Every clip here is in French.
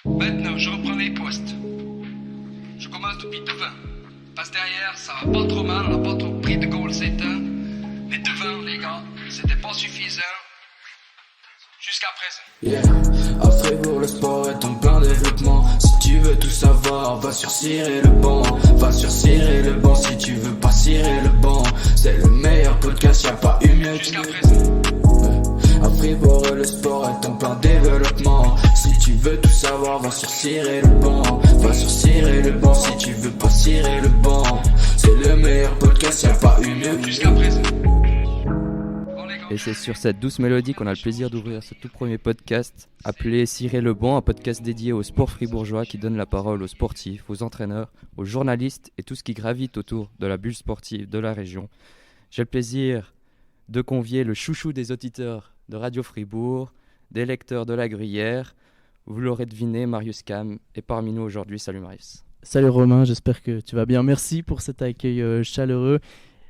Maintenant, je reprends les postes. Je commence depuis devant. Parce que derrière, ça va pas trop mal, on n'a pas trop pris de goal ces temps. Mais devant, les gars, c'était pas suffisant. Jusqu'à présent. Yeah, à Fribourg le sport est en plein développement. Si tu veux tout savoir, va sur Cirer le banc. Va sur Cirer le banc si tu veux pas cirer le banc. C'est le meilleur podcast, y'a pas eu mieux. Jusqu'à présent. À Fribourg le sport est en plein développement. Si tu veux tout savoir, va sur Cirer le banc. Va sur Cirer le banc si tu veux pas cirer le banc. C'est le meilleur podcast, y'a pas eu mieux. Jusqu'à présent. Et c'est sur cette douce mélodie qu'on a le plaisir d'ouvrir ce tout premier podcast appelé Cirer le banc, un podcast dédié au sport fribourgeois qui donne la parole aux sportifs, aux entraîneurs, aux journalistes et tout ce qui gravite autour de la bulle sportive de la région. J'ai le plaisir de convier le chouchou des auditeurs de Radio Fribourg, des lecteurs de la Gruyère. Vous l'aurez deviné, Marius Cam est parmi nous aujourd'hui. Salut Marius. Salut Romain, j'espère que tu vas bien. Merci pour cet accueil chaleureux.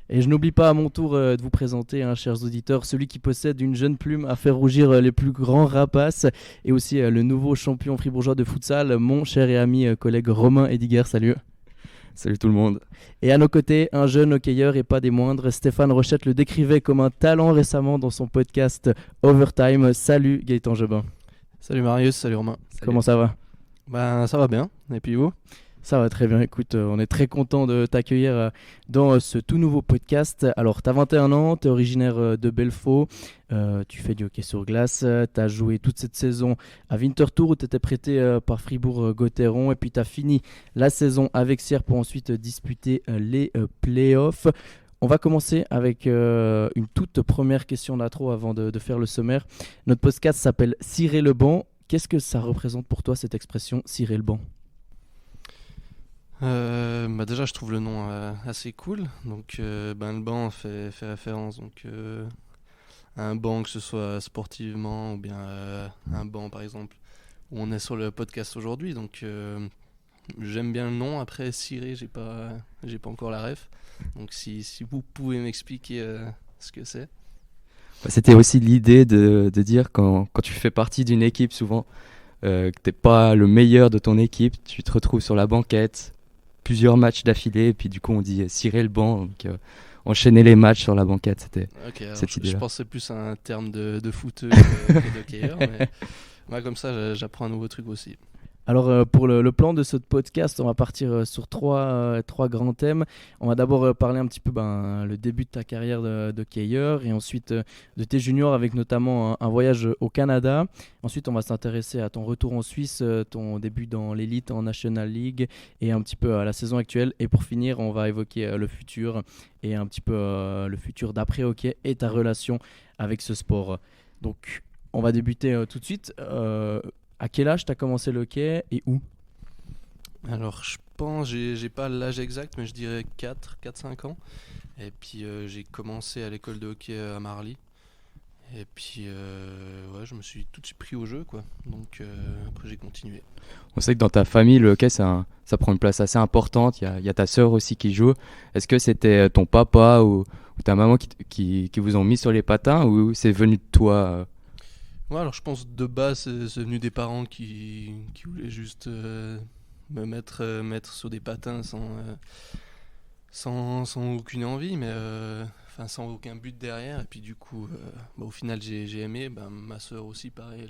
Et je n'oublie pas à mon tour de vous présenter, chers auditeurs, celui qui possède une jeune plume à faire rougir les plus grands rapaces et aussi le nouveau champion fribourgeois de futsal, mon cher et ami collègue Romain Ediger. Salut. Salut tout le monde. Et à nos côtés, un jeune hockeyeur et pas des moindres, Stéphane Rochette le décrivait comme un talent récemment dans son podcast Overtime. Salut Gaëtan Jobin. Salut Marius, salut Romain. Comment ça va ? Ben ça va bien, et puis vous ? Ça va très bien, écoute, on est très content de t'accueillir dans ce tout nouveau podcast. Alors, tu as 21 ans, tu es originaire de Belfaux, tu fais du hockey sur glace, tu as joué toute cette saison à Winterthur où tu étais prêté par Fribourg-Gotteron et puis tu as fini la saison avec Sierre pour ensuite disputer les playoffs. On va commencer avec une toute première question d'intro avant de faire le sommaire. Notre podcast s'appelle « Cirer le banc ». Qu'est-ce que ça représente pour toi cette expression « cirer le banc » ? Déjà je trouve le nom assez cool, donc le banc fait référence à un banc, que ce soit sportivement ou bien un banc par exemple où on est sur le podcast aujourd'hui, donc j'aime bien le nom. Après cirer, j'ai pas encore la ref, donc si vous pouvez m'expliquer ce que c'est. C'était aussi l'idée de dire quand tu fais partie d'une équipe souvent que t'es pas le meilleur de ton équipe, tu te retrouves sur la banquette plusieurs matchs d'affilée, et puis du coup on dit cirer le banc, donc enchaîner les matchs sur la banquette, c'était cette idée-là. Je pensais plus à un terme de footeux que d'hockeyeur, mais comme ça j'apprends un nouveau truc aussi. Alors pour le plan de ce podcast, on va partir sur trois grands thèmes. On va d'abord parler un petit peu le début de ta carrière d'hockeyeur et ensuite de tes juniors avec notamment un voyage au Canada. Ensuite on va s'intéresser à ton retour en Suisse, ton début dans l'élite en National League et un petit peu à la saison actuelle. Et pour finir on va évoquer le futur et un petit peu le futur d'après hockey et ta relation avec ce sport. Donc on va débuter tout de suite. À quel âge tu as commencé le hockey et où ? Alors je pense, j'ai pas l'âge exact, mais je dirais 4-5 ans. Et puis j'ai commencé à l'école de hockey à Marly. Et puis je me suis tout de suite pris au jeu, quoi. Donc après j'ai continué. On sait que dans ta famille, le hockey ça prend une place assez importante. Il y a ta sœur aussi qui joue. Est-ce que c'était ton papa ou ta maman qui vous ont mis sur les patins, ou c'est venu de toi Ouais, alors je pense de base c'est venu des parents qui voulaient juste me mettre sur des patins sans aucune envie, mais sans aucun but derrière. Et puis du coup, au final j'ai aimé. Ma soeur aussi pareil,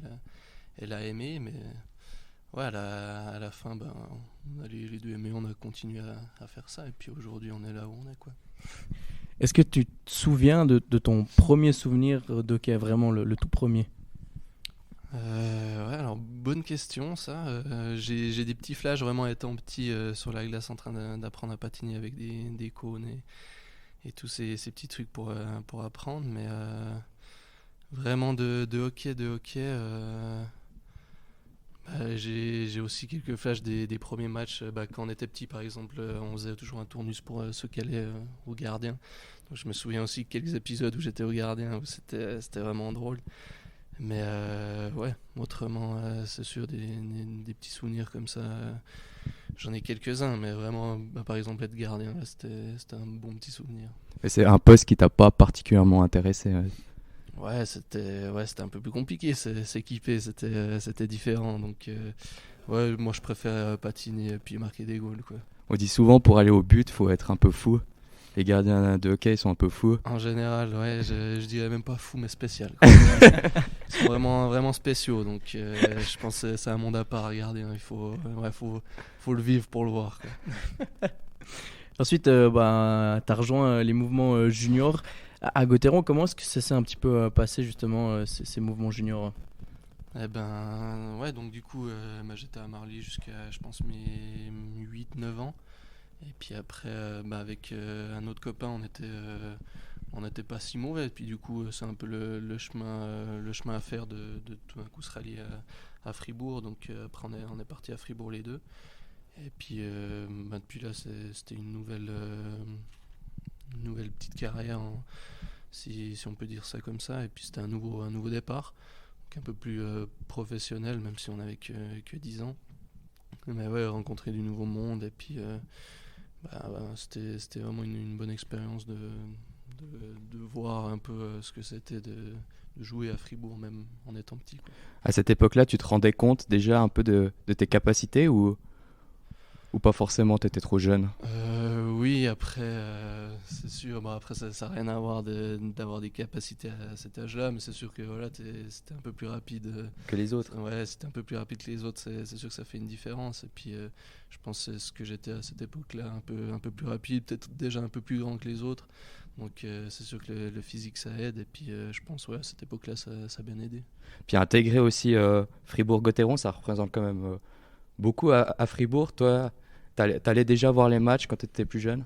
elle a aimé, mais ouais, à la fin on a les deux aimé, on a continué à faire ça, et puis aujourd'hui on est là où on est, quoi. Est-ce que tu te souviens de ton premier souvenir d'hockey, vraiment le tout premier ? Alors bonne question ça. J'ai des petits flashs vraiment étant petit sur la glace en train d'apprendre à patiner avec des cônes et tous ces petits trucs pour apprendre, mais vraiment de hockey, j'ai aussi quelques flashs des premiers matchs. Quand on était petit par exemple, on faisait toujours un tournus pour ceux qui allaient au gardien, donc je me souviens aussi quelques épisodes où j'étais au gardien, où c'était vraiment drôle. Mais autrement, c'est sûr, des petits souvenirs comme ça, j'en ai quelques-uns, mais vraiment, par exemple, être gardien, là, c'était un bon petit souvenir. Et c'est un poste qui t'a pas particulièrement intéressé Ouais, c'était un peu plus compliqué, s'équiper, c'était différent, donc Ouais, moi je préfère patiner et puis marquer des goals, quoi. On dit souvent pour aller au but, faut être un peu fou. Les gardiens de hockey ils sont un peu fous. En général, ouais, je dirais même pas fou, mais spécial, quoi. Ils sont vraiment, vraiment spéciaux, donc je pense que c'est un monde à part à regarder, hein. Faut le vivre pour le voir, quoi. Ensuite, tu as rejoint les mouvements juniors. À Gauthieron, comment est-ce que ça s'est un petit peu passé justement ces mouvements juniors? Eh ben, ouais, donc du coup, j'étais à Marly jusqu'à, je pense, mes 8-9 ans. Et puis après, avec un autre copain, on n'était pas si mauvais. Et puis du coup, c'est un peu le chemin à faire de tout d'un coup se rallier à Fribourg. Donc après, on est parti à Fribourg les deux. Et puis depuis là, c'était une nouvelle petite carrière, hein, si on peut dire ça comme ça. Et puis c'était un nouveau départ, donc un peu plus professionnel, même si on n'avait que 10 ans. Mais ouais, rencontrer du nouveau monde. Et puis c'était vraiment une bonne expérience de voir un peu ce que c'était de jouer à Fribourg, même en étant petit, quoi. À cette époque-là, tu te rendais compte déjà un peu de tes capacités ou pas forcément, t'étais trop jeune? Oui, après, c'est sûr. Bon, après, ça n'a rien à voir d'avoir des capacités à cet âge-là, mais c'est sûr que voilà, c'était un peu plus rapide. Que les autres. Ouais, c'était un peu plus rapide que les autres, c'est sûr que ça fait une différence. Et puis, je pense que c'est ce que j'étais à cette époque-là, un peu plus rapide, peut-être déjà un peu plus grand que les autres. Donc, c'est sûr que le physique, ça aide. Et puis, je pense, ouais, à cette époque-là, ça a bien aidé. Puis intégrer aussi Fribourg-Gotteron, ça représente quand même beaucoup à Fribourg. Toi, t'allais déjà voir les matchs quand t'étais plus jeune?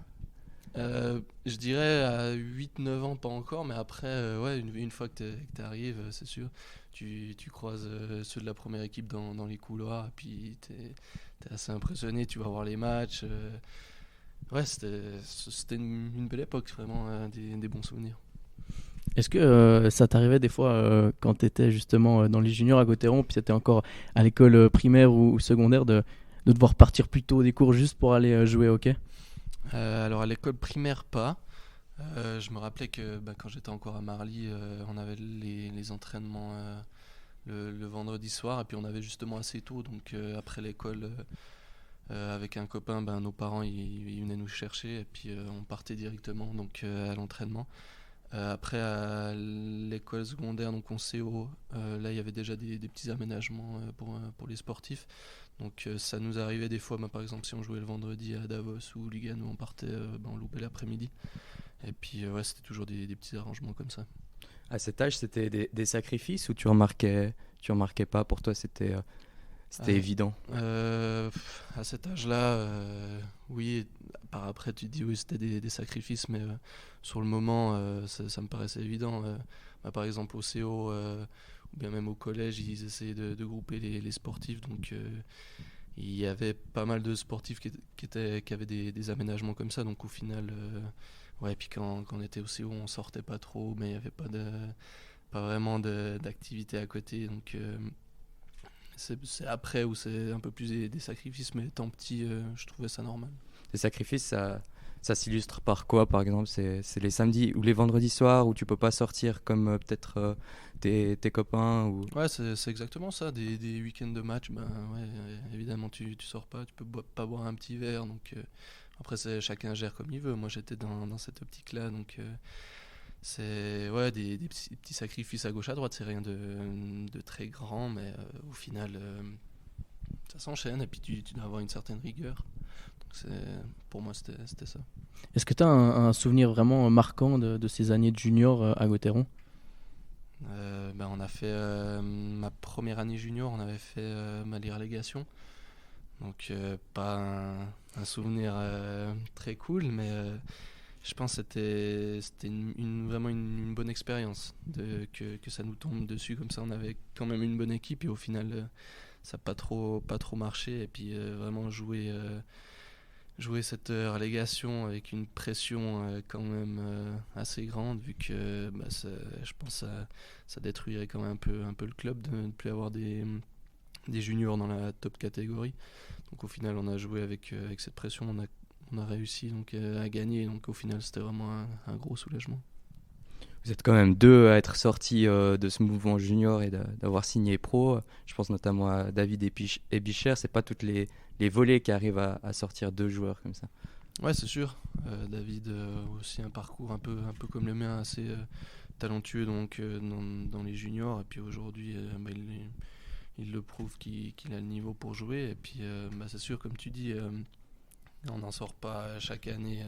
Je dirais à 8-9 ans, pas encore, mais après, ouais, une fois que tu arrives, c'est sûr, tu croises ceux de la première équipe dans les couloirs, et puis t'es assez impressionné, tu vas voir les matchs. Ouais, c'était une belle époque, vraiment, des bons souvenirs. Est-ce que ça t'arrivait des fois quand tu étais justement dans les juniors à Gauthieron, puis tu étais encore à l'école primaire ou secondaire, de devoir partir plus tôt des cours juste pour aller jouer au hockey? Alors à l'école primaire, pas. Je me rappelais que quand j'étais encore à Marly, on avait les entraînements le vendredi soir, et puis on avait justement assez tôt, donc après l'école, avec un copain, nos parents ils venaient nous chercher, et puis on partait directement donc à l'entraînement. Après à l'école secondaire, donc en CO, là il y avait déjà des petits aménagements pour les sportifs. Donc ça nous arrivait des fois, par exemple si on jouait le vendredi à Davos ou Lugano, on partait, on loupait l'après-midi. Et puis ouais, c'était toujours des petits arrangements comme ça. À cet âge, c'était des sacrifices ou tu remarquais pas? Pour toi, c'était évident? À cet âge-là, oui. Par après, tu te dis oui, c'était des sacrifices, mais sur le moment, ça me paraissait évident. Par exemple, au CO, ou bien même au collège, ils essayaient de grouper les sportifs. Donc, il y avait pas mal de sportifs qui avaient des aménagements comme ça. Donc, au final, ouais. Puis quand on était au CO, on sortait pas trop, mais il n'y avait pas vraiment d'activité à côté. Donc, c'est après où c'est un peu plus des sacrifices, mais étant petit, je trouvais ça normal. Les sacrifices, ça s'illustre par quoi, par exemple? C'est les samedis ou les vendredis soirs où tu peux pas sortir comme peut-être tes copains ou... Ouais, c'est exactement ça. Des week-ends de match, ouais, évidemment, tu sors pas, tu peux pas boire un petit verre. Donc, après, chacun gère comme il veut. Moi, j'étais dans cette optique-là. Donc, c'est ouais, des petits sacrifices à gauche à droite. C'est rien de très grand, mais au final, ça s'enchaîne. Et puis, tu dois avoir une certaine rigueur. Pour moi, c'était ça. Est-ce que tu as un souvenir vraiment marquant de ces années de junior à Gauthieron? On a fait ma première année junior, on avait fait les relégations. Donc pas un souvenir très cool, mais je pense que c'était vraiment une bonne expérience que ça nous tombe dessus comme ça. On avait quand même une bonne équipe et au final ça n'a pas trop marché. Et puis vraiment jouer cette relégation avec une pression quand même assez grande, vu que je pense que ça détruirait quand même un peu le club de ne plus avoir des juniors dans la top catégorie. Donc au final on a joué avec cette pression, on a réussi donc à gagner, donc au final c'était vraiment un gros soulagement. Vous êtes quand même deux à être sortis de ce mouvement junior et d'avoir signé pro. Je pense notamment à David Ebicher. C'est pas toutes les volées qui arrivent à sortir deux joueurs comme ça. Ouais, c'est sûr. David aussi un parcours un peu comme le mien, assez talentueux donc dans les juniors. Et puis aujourd'hui, il le prouve qu'il a le niveau pour jouer. Et puis c'est sûr, comme tu dis, on n'en sort pas chaque année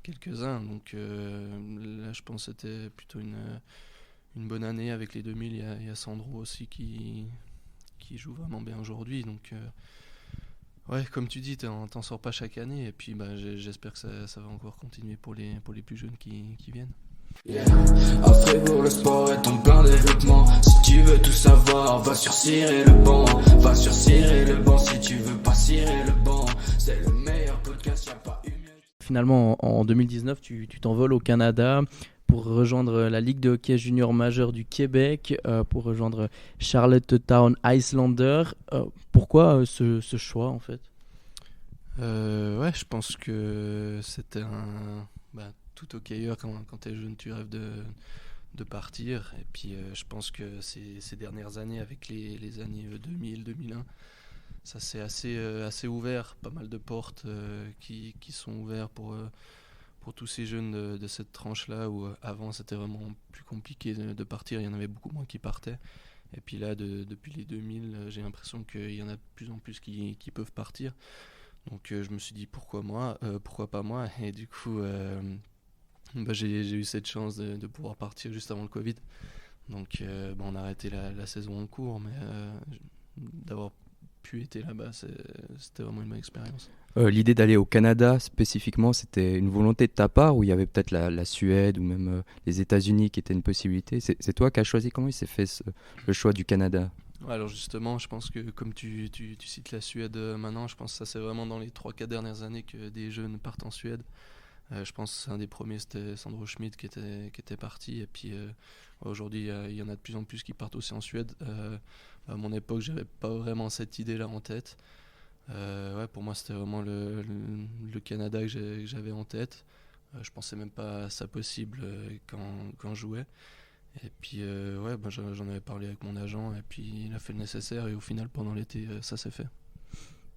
quelques-uns. Donc là, je pense que c'était plutôt une bonne année avec les 2000. Il y a Sandro aussi qui joue vraiment bien aujourd'hui. Donc ouais, comme tu dis, t'en sors pas chaque année. Et puis j'espère que ça va encore continuer pour les plus jeunes qui viennent. Yeah. À Fribourg, le sport est en plein développement. Si tu veux tout savoir, va sur Cirer le banc. Va sur Cirer le banc si tu veux pas cirer le banc. C'est le meilleur podcast, y'a pas eu mieux. Finalement, en 2019, tu t'envoles au Canada pour rejoindre la Ligue de hockey junior majeur du Québec, pour rejoindre Charlottetown Icelander. Pourquoi ce choix en fait? Ouais, je pense que c'était tout hockeyeur, quand t'es jeune, tu rêves de partir. Et puis je pense que ces dernières années, avec les années 2000, 2001, ça s'est assez ouvert. Pas mal de portes qui sont ouvertes pour tous ces jeunes de cette tranche-là, où avant c'était vraiment plus compliqué de partir. Il y en avait beaucoup moins qui partaient. Et puis là, depuis les 2000, j'ai l'impression qu'il y en a de plus en plus qui peuvent partir. Donc je me suis dit pourquoi pas moi. Et du coup j'ai eu cette chance de pouvoir partir juste avant le Covid. Donc on a arrêté la saison en cours, mais d'avoir pu être là-bas, c'était vraiment une bonne expérience. L'idée d'aller au Canada spécifiquement, c'était une volonté de ta part, ou il y avait peut-être la Suède ou même les États-Unis qui étaient une possibilité? C'est toi qui as choisi? Comment il s'est fait le choix du Canada? Alors justement, je pense que comme tu cites la Suède maintenant, je pense que ça c'est vraiment dans les 3-4 dernières années que des jeunes partent en Suède. Je pense que un des premiers, c'était Sandro Schmidt qui était parti. Et puis aujourd'hui, il y en a de plus en plus qui partent aussi en Suède. À mon époque, j'avais pas vraiment cette idée-là en tête. Ouais, pour moi, c'était vraiment le Canada que j'avais en tête. Je pensais même pas à ça possible quand je jouais. Et puis ouais, j'en avais parlé avec mon agent et puis il a fait le nécessaire. Et au final, pendant l'été, ça s'est fait.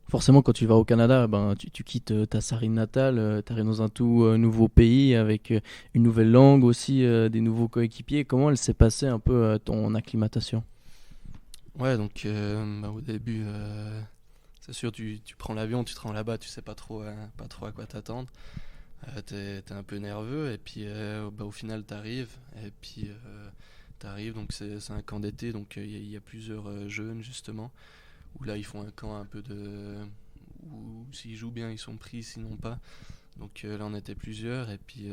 Forcément, quand tu vas au Canada, tu quittes ta Sarine natale, tu arrives dans un tout nouveau pays avec une nouvelle langue aussi, des nouveaux coéquipiers. Comment elle s'est passée un peu ton acclimatation? Ouais, donc au début, c'est sûr, tu prends l'avion, tu te rends là-bas, tu sais pas trop à quoi t'attendre. T'es un peu nerveux et puis au final t'arrives. Et puis donc c'est un camp d'été, donc il y a plusieurs jeunes justement. Où là ils font un camp un peu où s'ils jouent bien ils sont pris, sinon pas. Donc là on était plusieurs et puis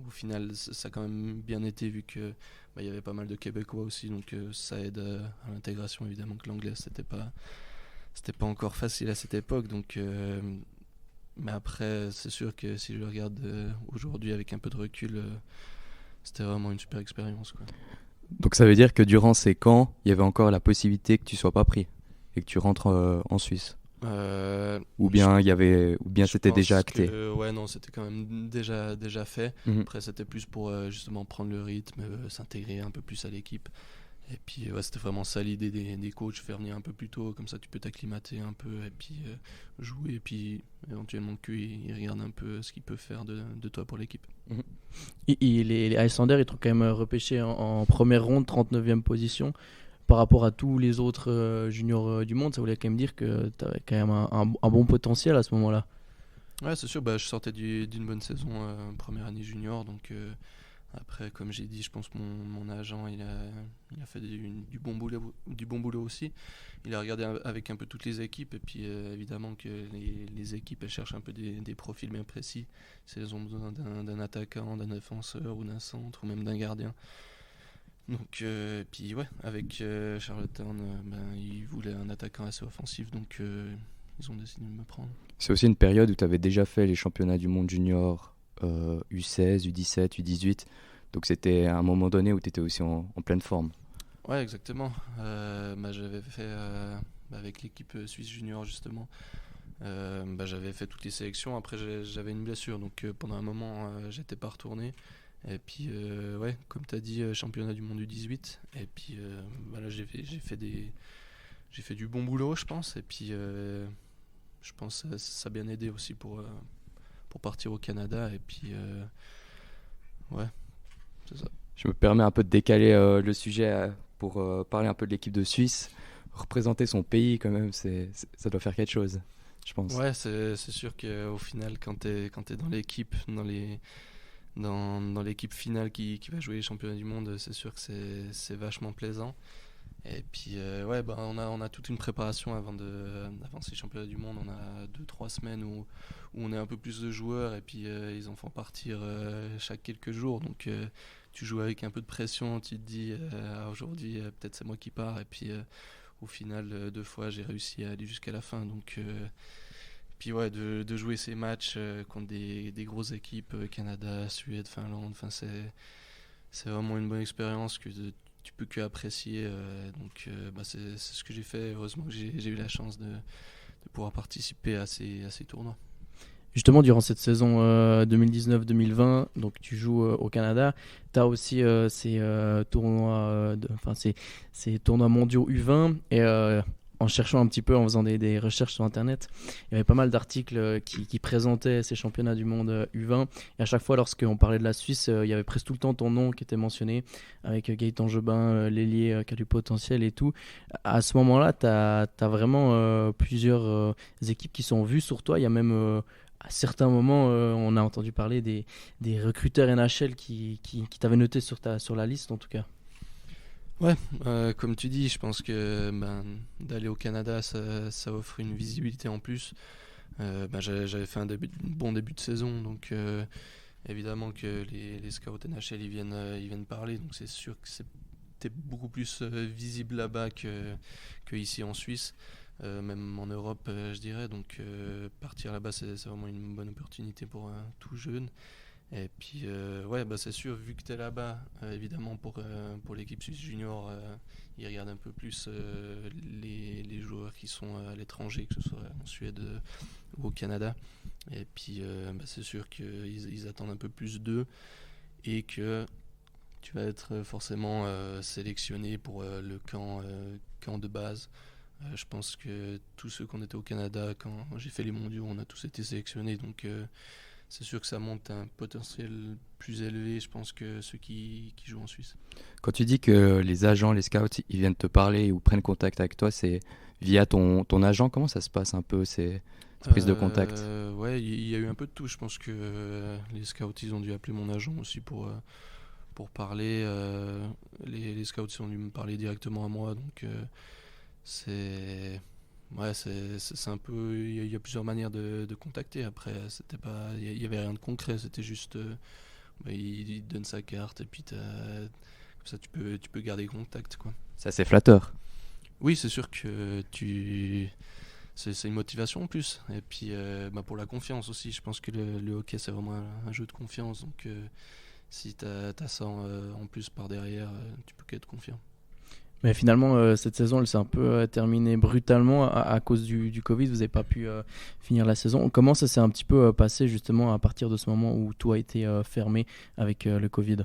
au final ça a quand même bien été, vu que il y avait pas mal de Québécois aussi, donc ça aide à l'intégration. Évidemment que l'anglais c'était pas encore facile à cette époque, donc mais après c'est sûr que si je regarde aujourd'hui avec un peu de recul, c'était vraiment une super expérience, quoi. Donc ça veut dire que durant ces camps, il y avait encore la possibilité que tu sois pas pris et que tu rentres en Suisse, ou bien c'était déjà acté? Ouais, non, c'était quand même déjà fait. Après c'était plus pour justement prendre le rythme, s'intégrer un peu plus à l'équipe. Et puis ouais, c'était vraiment ça l'idée des coachs, faire venir un peu plus tôt, comme ça tu peux t'acclimater un peu et puis jouer, et puis éventuellement qu'ils regardent un peu ce qu'ils peuvent faire de toi pour l'équipe. Les Islanders, ils t'ont quand même repêché en première ronde, 39e position. Par rapport à tous les autres juniors du monde, ça voulait quand même dire que tu avais quand même un bon potentiel à ce moment-là. Ouais, c'est sûr, je sortais d'une bonne saison, première année junior, donc après, comme j'ai dit, je pense que mon agent il a fait du bon boulot aussi. Il a regardé avec un peu toutes les équipes, et puis évidemment que les équipes elles cherchent un peu des profils bien précis. Si elles ont besoin d'un attaquant, d'un défenseur ou d'un centre ou même d'un gardien. Donc puis ouais, avec Charlottetown, ils voulaient un attaquant assez offensif, donc ils ont décidé de me prendre. C'est aussi une période où tu avais déjà fait les championnats du monde junior, U16, U17, U18, donc c'était à un moment donné où tu étais aussi en pleine forme. Ouais, exactement. J'avais fait avec l'équipe suisse junior justement, j'avais fait toutes les sélections. Après j'avais une blessure, donc pendant un moment j'étais pas retourné. Et puis, ouais, comme tu as dit, championnat du monde U18. Et puis, là, j'ai fait du bon boulot, je pense. Et puis, je pense que ça a bien aidé aussi pour partir au Canada. Et puis, ouais, c'est ça. Je me permets un peu de décaler le sujet pour parler un peu de l'équipe de Suisse. Représenter son pays, quand même, ça doit faire quelque chose, je pense. Ouais, c'est sûr qu'au final, quand t'es dans l'équipe, dans l'équipe finale qui va jouer les championnats du monde, c'est sûr que c'est vachement plaisant. Et puis, ouais, on a toute une préparation avant ces championnats du monde. On a 2-3 semaines où on est un peu plus de joueurs et puis ils en font partir chaque quelques jours. Donc, tu joues avec un peu de pression. Tu te dis, aujourd'hui, peut-être c'est moi qui pars. Et puis, au final, 2 fois, j'ai réussi à aller jusqu'à la fin. Donc, puis, ouais, de jouer ces matchs contre des grosses équipes, Canada, Suède, Finlande, c'est vraiment une bonne expérience que tu peux que apprécier. Donc, c'est ce que j'ai fait. Heureusement que j'ai eu la chance de pouvoir participer à ces tournois. Justement, durant cette saison 2019-2020, donc tu joues au Canada, tu as aussi ces tournois, ces tournois mondiaux U20. Et en cherchant un petit peu, en faisant des recherches sur Internet, il y avait pas mal d'articles qui présentaient ces championnats du monde U20. Et à chaque fois, lorsqu'on parlait de la Suisse, il y avait presque tout le temps ton nom qui était mentionné, avec Gaëtan Jobin, l'ailier qui a du potentiel et tout. À ce moment-là, tu as vraiment plusieurs équipes qui sont vues sur toi. Il y a même... à certains moments, on a entendu parler des recruteurs NHL qui t'avaient noté sur la liste, en tout cas. Ouais, comme tu dis, je pense que d'aller au Canada, ça offre une visibilité en plus. J'avais fait un bon début de saison, donc évidemment que les scouts NHL ils viennent parler, donc c'est sûr que c'était beaucoup plus visible là-bas que ici en Suisse. Même en Europe, je dirais. Donc, partir là-bas, c'est vraiment une bonne opportunité pour un tout jeune. Et puis, ouais, c'est sûr, vu que tu es là-bas, évidemment, pour l'équipe suisse junior, ils regardent un peu plus les joueurs qui sont à l'étranger, que ce soit en Suède ou au Canada. Et puis, c'est sûr qu'ils attendent un peu plus d'eux et que tu vas être forcément sélectionné pour le camp de base. Je pense que tous ceux qu'on était au Canada, quand j'ai fait les mondiaux, on a tous été sélectionnés. Donc c'est sûr que ça monte à un potentiel plus élevé, je pense, que ceux qui jouent en Suisse. Quand tu dis que les agents, les scouts, ils viennent te parler ou prennent contact avec toi, c'est via ton agent? Comment ça se passe un peu, ces prises de contact? Ouais, il y a eu un peu de tout. Je pense que les scouts, ils ont dû appeler mon agent aussi pour parler. Les scouts, ils ont dû me parler directement à moi. Donc... c'est un peu, il y a plusieurs manières de contacter. Après, c'était pas, il y avait rien de concret, c'était juste il donne sa carte et puis comme ça tu peux garder contact, quoi. C'est assez flatteur. Oui, c'est sûr que c'est une motivation en plus. Et puis pour la confiance aussi, je pense que le hockey c'est vraiment un jeu de confiance. Donc si t'as ça en plus par derrière, tu peux qu'être confiant. Mais finalement, cette saison, elle s'est un peu terminée brutalement à cause du Covid. Vous n'avez pas pu finir la saison. Comment ça s'est un petit peu passé justement à partir de ce moment où tout a été fermé avec le Covid?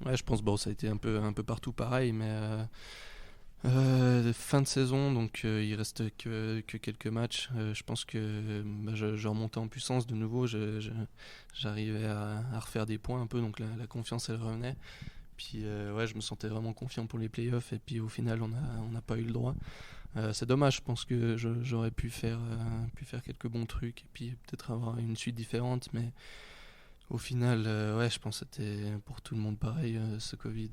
Ouais, je pense ça a été un peu partout pareil, mais fin de saison, donc il reste que quelques matchs. Je pense que je remontais en puissance de nouveau. J'arrivais à refaire des points un peu, donc la confiance elle revenait. Puis ouais, je me sentais vraiment confiant pour les playoffs et puis au final on n'a pas eu le droit. C'est dommage, je pense que j'aurais pu faire quelques bons trucs et puis peut-être avoir une suite différente, mais au final ouais, je pense que c'était pour tout le monde pareil, ce Covid.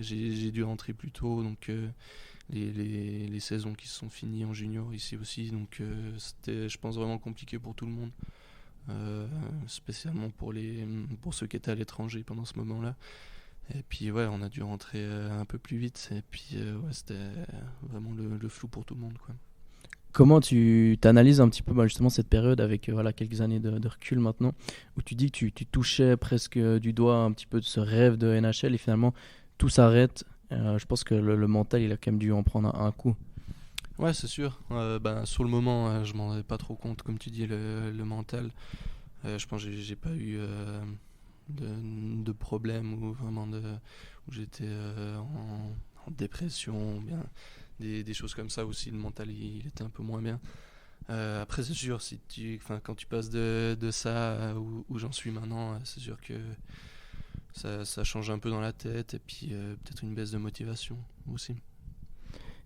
J'ai dû rentrer plus tôt, donc les saisons qui se sont finies en junior ici aussi, donc c'était, je pense, vraiment compliqué pour tout le monde. Spécialement pour ceux qui étaient à l'étranger pendant ce moment-là. Et puis ouais, on a dû rentrer un peu plus vite et puis ouais, c'était vraiment le flou pour tout le monde, quoi. Comment tu t'analyses un petit peu justement cette période avec quelques années de recul maintenant, où tu dis que tu touchais presque du doigt un petit peu de ce rêve de NHL et finalement tout s'arrête. Je pense que le mental, il a quand même dû en prendre un coup. Ouais, c'est sûr. Sur le moment, je m'en rendais pas trop compte, comme tu dis, le mental. Je pense que j'ai pas eu de problèmes ou vraiment où j'étais en dépression, ou bien des choses comme ça aussi, le mental il était un peu moins bien. Après c'est sûr, quand tu passes de ça où j'en suis maintenant, c'est sûr que ça change un peu dans la tête et puis peut-être une baisse de motivation aussi.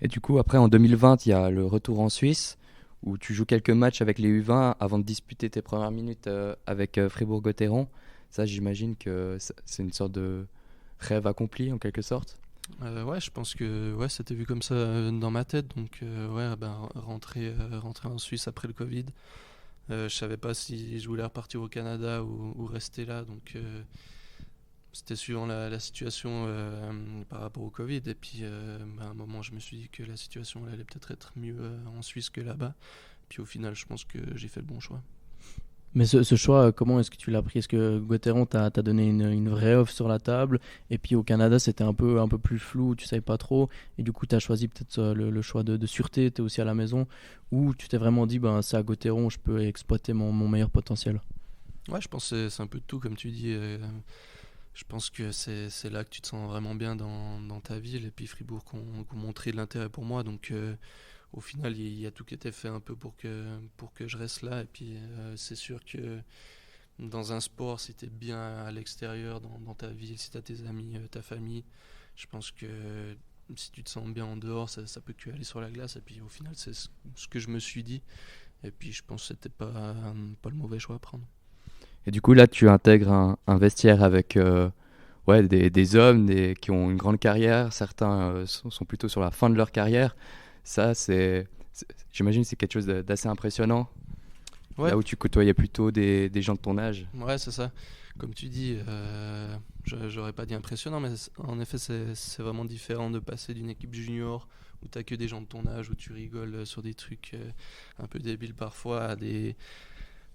Et du coup, après, en 2020, il y a le retour en Suisse, où tu joues quelques matchs avec les U20 avant de disputer tes premières minutes avec Fribourg-Gotteron. Ça, j'imagine que c'est une sorte de rêve accompli, en quelque sorte. Ouais, je pense que ouais, c'était vu comme ça dans ma tête. Donc rentrer en Suisse après le Covid. Je savais pas si je voulais repartir au Canada ou rester là. Donc c'était suivant la situation par rapport au Covid. Et puis à un moment, je me suis dit que la situation elle allait peut-être être mieux en Suisse que là-bas. Puis au final, je pense que j'ai fait le bon choix. Mais ce choix, comment est-ce que tu l'as pris? Est-ce que Gauthieron t'a donné une vraie offre sur la table? Et puis au Canada, c'était un peu plus flou, tu savais pas trop. Et du coup, tu as choisi peut-être le choix de sûreté, tu es aussi à la maison. Ou tu t'es vraiment dit, ben, c'est à Gauthieron, je peux exploiter mon meilleur potentiel? Ouais, je pense que c'est un peu de tout, comme tu dis. Je pense que c'est là que tu te sens vraiment bien dans ta ville. Et puis Fribourg qui ont montré de l'intérêt pour moi. Donc au final, il y a tout qui était fait un peu pour que je reste là. Et puis c'est sûr que dans un sport, si tu es bien à l'extérieur, dans ta ville, si tu as tes amis, ta famille, je pense que si tu te sens bien en dehors, ça peut que aller sur la glace. Et puis au final, c'est ce que je me suis dit. Et puis je pense que c'était pas le mauvais choix à prendre. Et du coup, là, tu intègres un vestiaire avec des hommes qui ont une grande carrière. Certains sont plutôt sur la fin de leur carrière. Ça, j'imagine, c'est quelque chose d'assez impressionnant. Ouais. Là où tu côtoyais plutôt des gens de ton âge. Ouais, c'est ça. Comme tu dis, j'aurais pas dit impressionnant, mais en effet, c'est vraiment différent de passer d'une équipe junior où t'as que des gens de ton âge, où tu rigoles sur des trucs un peu débiles parfois,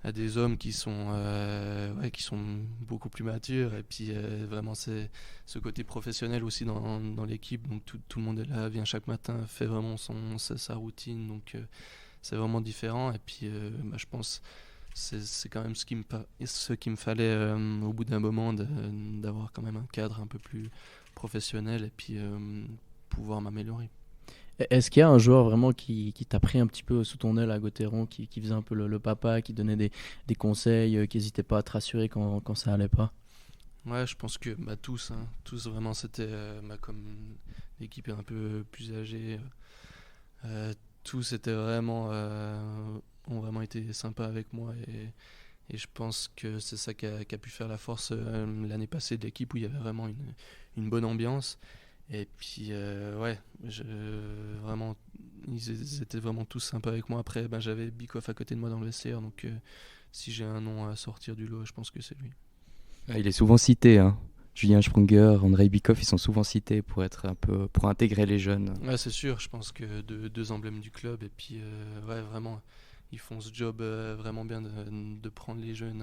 à des hommes qui sont beaucoup plus matures. Et puis vraiment, c'est ce côté professionnel aussi dans l'équipe. Donc tout le monde est là, vient chaque matin, fait vraiment sa routine. Donc c'est vraiment différent. Et puis je pense c'est quand même ce qu'il me fallait au bout d'un moment, d'avoir quand même un cadre un peu plus professionnel et puis pouvoir m'améliorer. Est-ce qu'il y a un joueur vraiment qui t'a pris un petit peu sous ton aile à Gauthieron, qui faisait un peu le papa, qui donnait des conseils, qui n'hésitait pas à te rassurer quand ça allait pas? Ouais, je pense que tous vraiment, c'était comme l'équipe est un peu plus âgée, tous étaient vraiment ont vraiment été sympas avec moi et je pense que c'est ça qui a pu faire la force l'année passée de l'équipe où il y avait vraiment une bonne ambiance. Et puis vraiment ils étaient vraiment tous sympas avec moi. Après j'avais Bikoff à côté de moi dans le vestiaire, donc si j'ai un nom à sortir du lot, je pense que c'est lui. Il est souvent cité, hein. Julien Sprunger, Andrei Bikoff, ils sont souvent cités pour intégrer les jeunes. Ouais, c'est sûr, je pense que deux emblèmes du club et puis vraiment ils font ce job vraiment bien de prendre les jeunes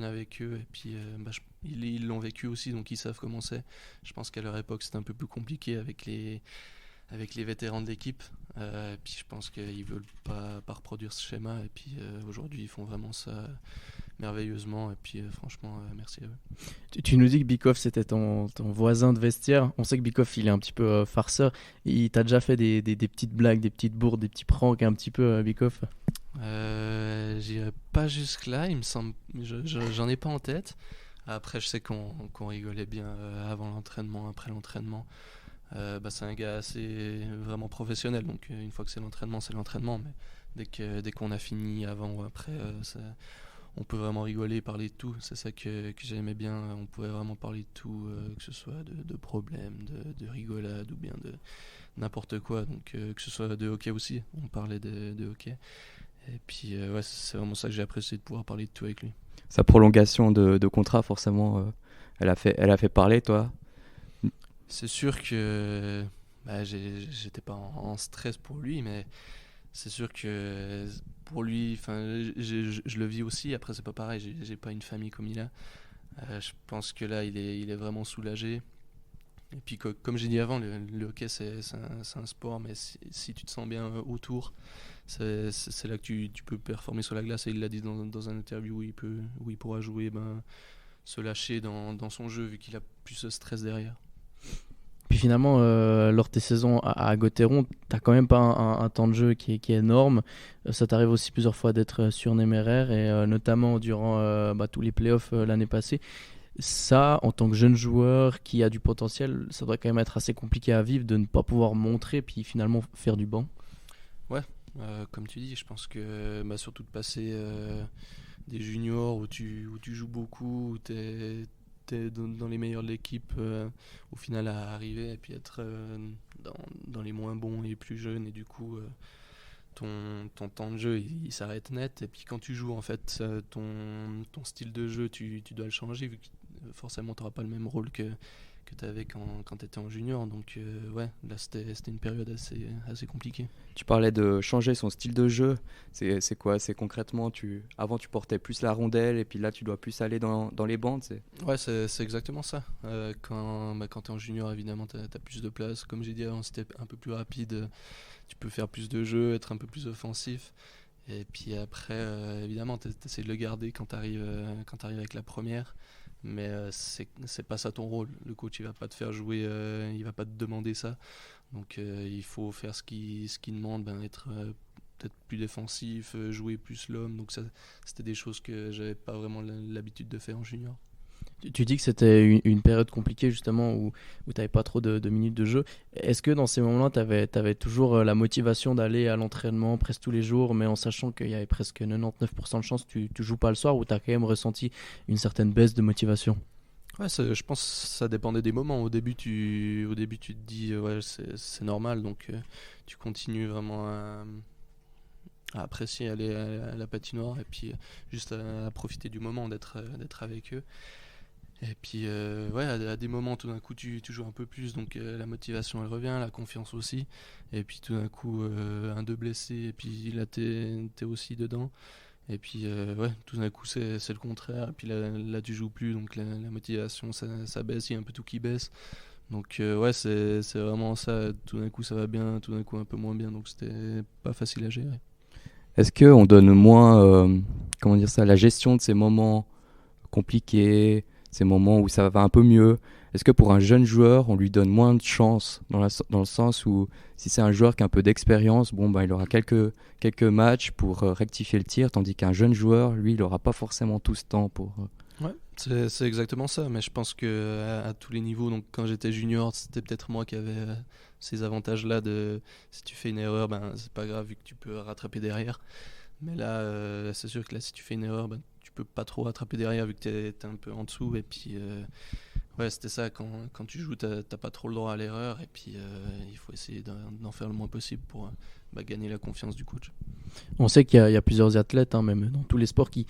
avec eux et puis ils l'ont vécu aussi, donc ils savent comment c'est. Je pense qu'à leur époque c'était un peu plus compliqué avec les vétérans de l'équipe, puis je pense qu'ils veulent pas reproduire ce schéma et puis aujourd'hui ils font vraiment ça merveilleusement et puis franchement merci à eux. Tu nous dis que Bikoff c'était ton voisin de vestiaire. On sait que Bikoff il est un petit peu farceur. Il t'a déjà fait des petites blagues, des petites bourdes, des petits pranks un petit peu, Bikoff? J'irai pas jusque là, il me semble, j'en ai pas en tête. Après je sais qu'on rigolait bien avant l'entraînement, après l'entraînement. C'est un gars assez vraiment professionnel, donc une fois que c'est l'entraînement, mais dès qu'on a fini avant ou après, on peut vraiment rigoler, parler de tout. C'est ça que j'aimais bien, on pouvait vraiment parler de tout, que ce soit de problèmes, de rigolade ou bien de n'importe quoi, donc que ce soit de hockey aussi, on parlait de hockey. Et puis c'est vraiment ça que j'ai apprécié, de pouvoir parler de tout avec lui. Sa prolongation de contrat, forcément, elle a fait parler, toi? C'est sûr que j'étais pas en stress pour lui, mais c'est sûr que pour lui, je le vis aussi. Après, c'est pas pareil, j'ai pas une famille comme il a. Je pense que là, il est vraiment soulagé. Et puis, comme j'ai dit avant, le hockey, c'est un sport, mais si tu te sens bien autour, c'est là que tu peux performer sur la glace. Et il l'a dit dans un interview où il pourra jouer se lâcher dans son jeu vu qu'il a plus ce stress derrière. Puis finalement, lors de tes saisons à Gauthieron, tu n'as quand même pas un temps de jeu qui est énorme. Ça t'arrive aussi plusieurs fois d'être surnuméraire, et notamment durant tous les playoffs l'année passée. Ça, en tant que jeune joueur qui a du potentiel, ça doit quand même être assez compliqué à vivre de ne pas pouvoir montrer, puis finalement faire du banc. Ouais, comme tu dis, je pense que surtout de passer des juniors où tu joues beaucoup, où t'es dans les meilleurs de l'équipe, au final à arriver et puis être dans les moins bons et les plus jeunes, et du coup ton temps de jeu il s'arrête net, et puis quand tu joues en fait ton style de jeu tu dois le changer vu que forcément tu n'auras pas le même rôle que tu avais quand tu étais en junior, donc ouais, là c'était une période assez compliquée. Tu parlais de changer son style de jeu, c'est quoi? C'est concrètement, avant tu portais plus la rondelle et puis là tu dois plus aller dans les bandes, Ouais, c'est exactement ça. Quand tu es en junior, évidemment tu as plus de place, comme j'ai dit avant, c'était un peu plus rapide, tu peux faire plus de jeux, être un peu plus offensif, et puis après évidemment tu essaies de le garder quand tu arrives avec la première. Mais c'est pas ça ton rôle. Le coach il va pas te faire jouer, il va pas te demander ça. Donc il faut faire ce qu'il demande, être peut-être plus défensif, jouer plus l'homme. Donc ça, c'était des choses que j'avais pas vraiment l'habitude de faire en junior. Tu dis que c'était une période compliquée justement où tu n'avais pas trop de minutes de jeu. Est-ce que dans ces moments-là, tu avais toujours la motivation d'aller à l'entraînement presque tous les jours, mais en sachant qu'il y avait presque 99% de chances que tu ne joues pas le soir, ou tu as quand même ressenti une certaine baisse de motivation? Ouais, je pense que ça dépendait des moments. Au début, tu te dis ouais, c'est normal, donc tu continues vraiment à apprécier aller à la patinoire, et puis juste à profiter du moment d'être avec eux. Et puis ouais, à des moments tout d'un coup tu joues un peu plus, donc la motivation elle revient, la confiance aussi, et puis tout d'un coup un deux blessés, et puis là t'es aussi dedans, et puis ouais, tout d'un coup c'est le contraire, et puis là tu joues plus, donc la motivation ça baisse, il y a un peu tout qui baisse, donc ouais, c'est vraiment ça, tout d'un coup ça va bien, tout d'un coup un peu moins bien, donc c'était pas facile à gérer. Est-ce qu'on donne moins comment dire ça, la gestion de ces moments compliqués, ces moments où ça va un peu mieux? Est-ce que pour un jeune joueur, on lui donne moins de chance dans le sens où si c'est un joueur qui a un peu d'expérience, il aura quelques matchs pour rectifier le tir, tandis qu'un jeune joueur, lui, il n'aura pas forcément tout ce temps pour... Ouais, c'est exactement ça, mais je pense que à tous les niveaux, donc quand j'étais junior, c'était peut-être moi qui avais ces avantages-là de si tu fais une erreur, c'est pas grave vu que tu peux rattraper derrière. Mais là, c'est sûr que là, si tu fais une erreur, tu peux pas trop rattraper derrière vu que t'es un peu en dessous. Et puis, ouais, c'était ça. Quand tu joues, t'as pas trop le droit à l'erreur. Et puis, il faut essayer d'en faire le moins possible pour gagner la confiance du coach. On sait qu'il y a plusieurs athlètes, même dans tous les sports, qui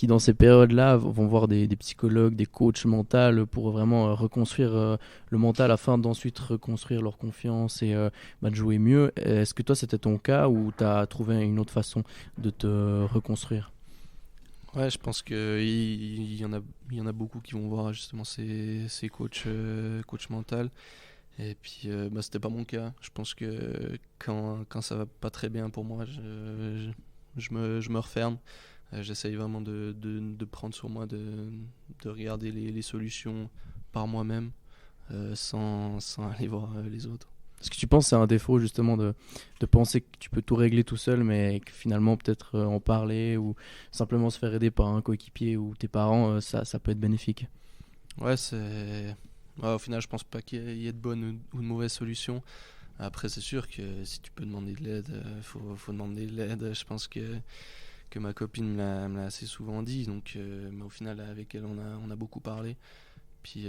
dans ces périodes-là vont voir des psychologues, des coachs mentaux pour vraiment reconstruire le mental afin d'ensuite reconstruire leur confiance et de jouer mieux. Est-ce que toi, c'était ton cas ou tu as trouvé une autre façon de te reconstruire? Ouais, je pense qu'il y en a beaucoup qui vont voir justement ces coachs mentaux. Et puis, c'était pas mon cas. Je pense que quand ça va pas très bien pour moi, je me referme. J'essaye vraiment de prendre sur moi, de regarder les solutions par moi-même, sans aller voir les autres. Est-ce que tu penses que c'est un défaut justement de penser que tu peux tout régler tout seul, mais que finalement peut-être en parler ou simplement se faire aider par un coéquipier ou tes parents, ça peut être bénéfique? Ouais, au final, je pense pas qu'il y ait de bonnes ou de mauvaises solutions. Après, c'est sûr que si tu peux demander de l'aide, faut demander de l'aide. Je pense que ma copine me l'a assez souvent dit, donc mais au final, avec elle, on a beaucoup parlé. Puis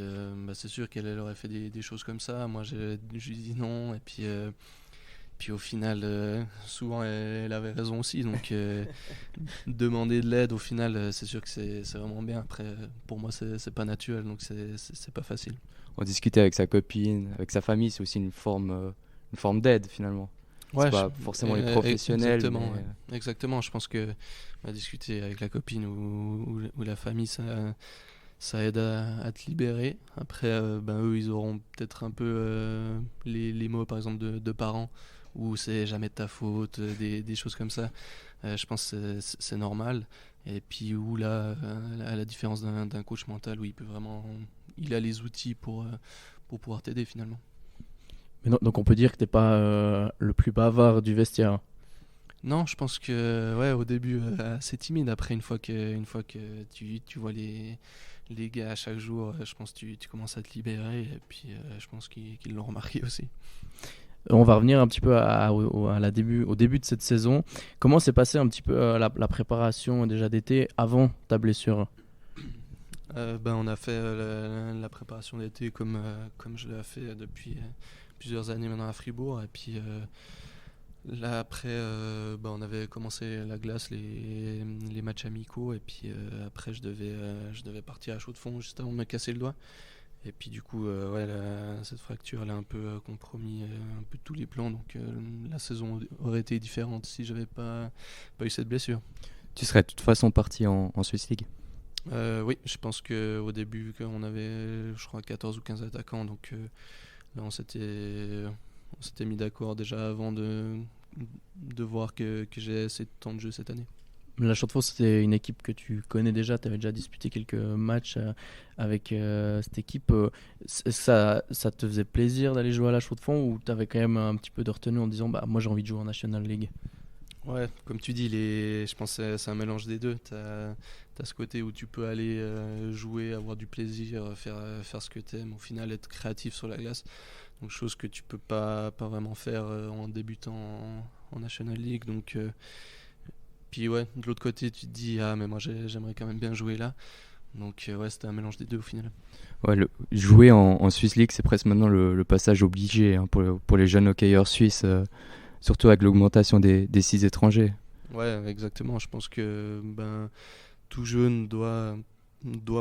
c'est sûr qu'elle aurait fait des choses comme ça. Moi, je lui dis non, et puis au final, souvent, elle avait raison aussi. Donc, demander de l'aide, au final, c'est sûr que c'est vraiment bien. Après, pour moi, c'est pas naturel, donc c'est pas facile. On discutait avec sa copine, avec sa famille, c'est aussi une forme d'aide finalement. Ouais, c'est pas forcément les professionnels. Exactement, mais... ouais. Exactement. Je pense que discuter avec la copine ou la famille, ça aide à te libérer. Après, eux, ils auront peut-être un peu les mots, par exemple, de parents, où c'est jamais de ta faute, des choses comme ça. Je pense que c'est normal. Et puis où là, à la différence d'un coach mental, où il a les outils pour pouvoir t'aider finalement. Mais non, donc on peut dire que t'es pas le plus bavard du vestiaire. Non, je pense que ouais, au début assez timide. Après, une fois que tu vois les gars à chaque jour, je pense que tu commences à te libérer. Et puis je pense qu'ils l'ont remarqué aussi. On va revenir un petit peu au début de cette saison. Comment s'est passé un petit peu la préparation déjà d'été avant ta blessure? On a fait la préparation d'été comme je l'ai fait depuis plusieurs années maintenant à Fribourg. Et puis là après, on avait commencé la glace, les matchs amicaux. Et puis après, je devais partir à Chaux-de-Fonds juste avant de me casser le doigt. Et puis du coup, cette fracture elle a un peu compromis un peu tous les plans. Donc la saison aurait été différente si j'avais pas eu cette blessure. Tu serais de toute façon parti en Swiss League? Oui, je pense qu'au début, on avait, je crois, 14 ou 15 attaquants. Donc là, on s'était mis d'accord déjà avant de voir que j'ai assez de temps de jeu cette année. La Chaux-de-Fonds, c'était une équipe que tu connais déjà. Tu avais déjà disputé quelques matchs avec cette équipe. Ça te faisait plaisir d'aller jouer à la Chaux-de-Fonds ou tu avais quand même un petit peu de retenue en disant moi j'ai envie de jouer en National League? Ouais, comme tu dis, je pense que c'est un mélange des deux. T'as ce côté où tu peux aller jouer, avoir du plaisir, faire ce que t'aimes, au final être créatif sur la glace. Donc chose que tu peux pas vraiment faire en débutant en National League. Donc puis ouais, de l'autre côté, tu te dis mais moi j'aimerais quand même bien jouer là. Donc ouais, c'était un mélange des deux au final. Ouais, jouer en Swiss League, c'est presque maintenant le passage obligé pour les jeunes hockeyeurs suisses, surtout avec l'augmentation des 6 étrangers. Ouais, exactement. Je pense que tout jeune doit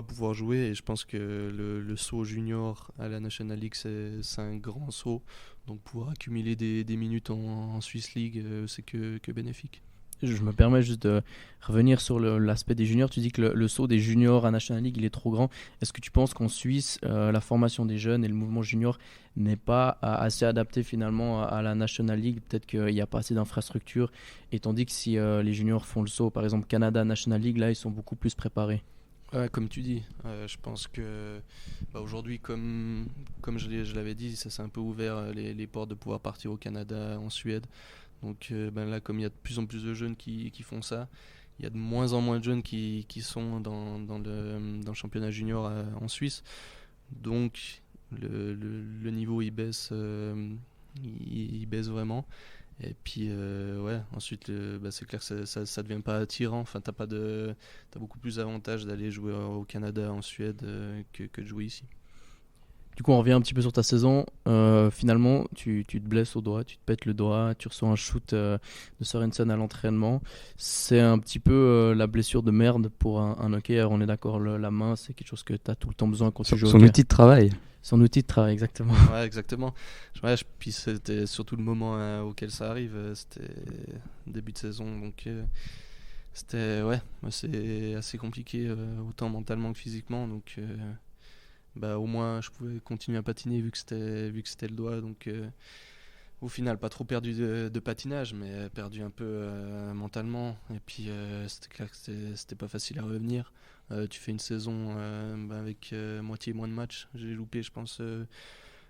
pouvoir jouer, et je pense que le saut junior à la National League, c'est un grand saut. Donc pouvoir accumuler des minutes en Swiss League, c'est que bénéfique. Je me permets juste de revenir sur l'aspect des juniors. Tu dis que le saut des juniors à National League, il est trop grand. Est-ce que tu penses qu'en Suisse, la formation des jeunes et le mouvement junior n'est pas assez adapté finalement à la National League? Peut-être qu'il n'y a pas assez d'infrastructures. Et tandis que si les juniors font le saut, par exemple Canada National League, là, ils sont beaucoup plus préparés. Ouais, comme tu dis, je pense que aujourd'hui, comme je l'avais dit, ça s'est un peu ouvert les portes de pouvoir partir au Canada, en Suède. Donc là, comme il y a de plus en plus de jeunes qui font ça, il y a de moins en moins de jeunes qui sont dans le championnat junior en Suisse. Donc le niveau il baisse vraiment. Et puis ensuite c'est clair que ça devient pas attirant. Enfin, t'as beaucoup plus d'avantages d'aller jouer au Canada, en Suède, que de jouer ici. Du coup, on revient un petit peu sur ta saison. Finalement, tu te blesses au doigt, tu te pètes le doigt, tu reçois un shoot de Sorensen à l'entraînement. C'est un petit peu la blessure de merde pour un hockeyeur. On est d'accord, la main, c'est quelque chose que tu as tout le temps besoin quand tu joues au hockey. Son outil de travail. Son outil de travail, exactement. Ouais, exactement. Puis c'était surtout le moment auquel ça arrive. C'était début de saison, donc c'était c'est assez compliqué, autant mentalement que physiquement. Donc au moins je pouvais continuer à patiner vu que c'était le doigt. Donc au final, pas trop perdu de patinage, mais perdu un peu mentalement. Et puis c'était clair que c'était pas facile à revenir. Tu fais une saison avec moitié moins de matchs. J'ai loupé, je pense,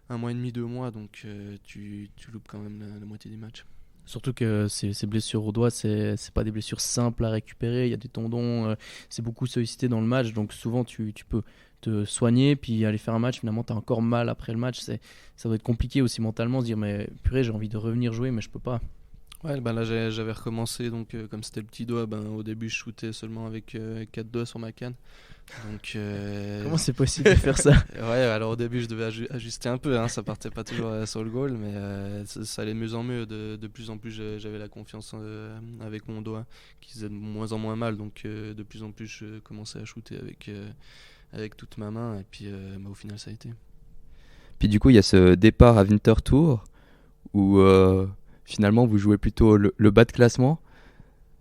1 mois et demi, 2 mois. Donc tu loupes quand même la moitié des matchs. Surtout que ces blessures au doigt, c'est pas des blessures simples à récupérer. Il y a des tendons, c'est beaucoup sollicité dans le match. Donc souvent, tu peux te soigner, puis aller faire un match. Finalement, tu as encore mal après le match. Ça doit être compliqué aussi mentalement, se dire mais purée, j'ai envie de revenir jouer, mais je peux pas. Ouais, là j'avais recommencé, donc comme c'était le petit doigt, au début je shootais seulement avec 4 doigts sur ma canne. Donc, comment c'est possible de faire ça? Ouais, alors au début je devais ajuster un peu, ça partait pas toujours sur le goal, mais ça allait de mieux en mieux. De plus en plus j'avais la confiance avec mon doigt qui faisait de moins en moins mal, donc de plus en plus je commençais à shooter avec toute ma main, et puis au final ça a été. Puis du coup il y a ce départ à Winter Tour où finalement vous jouez plutôt le bas de classement.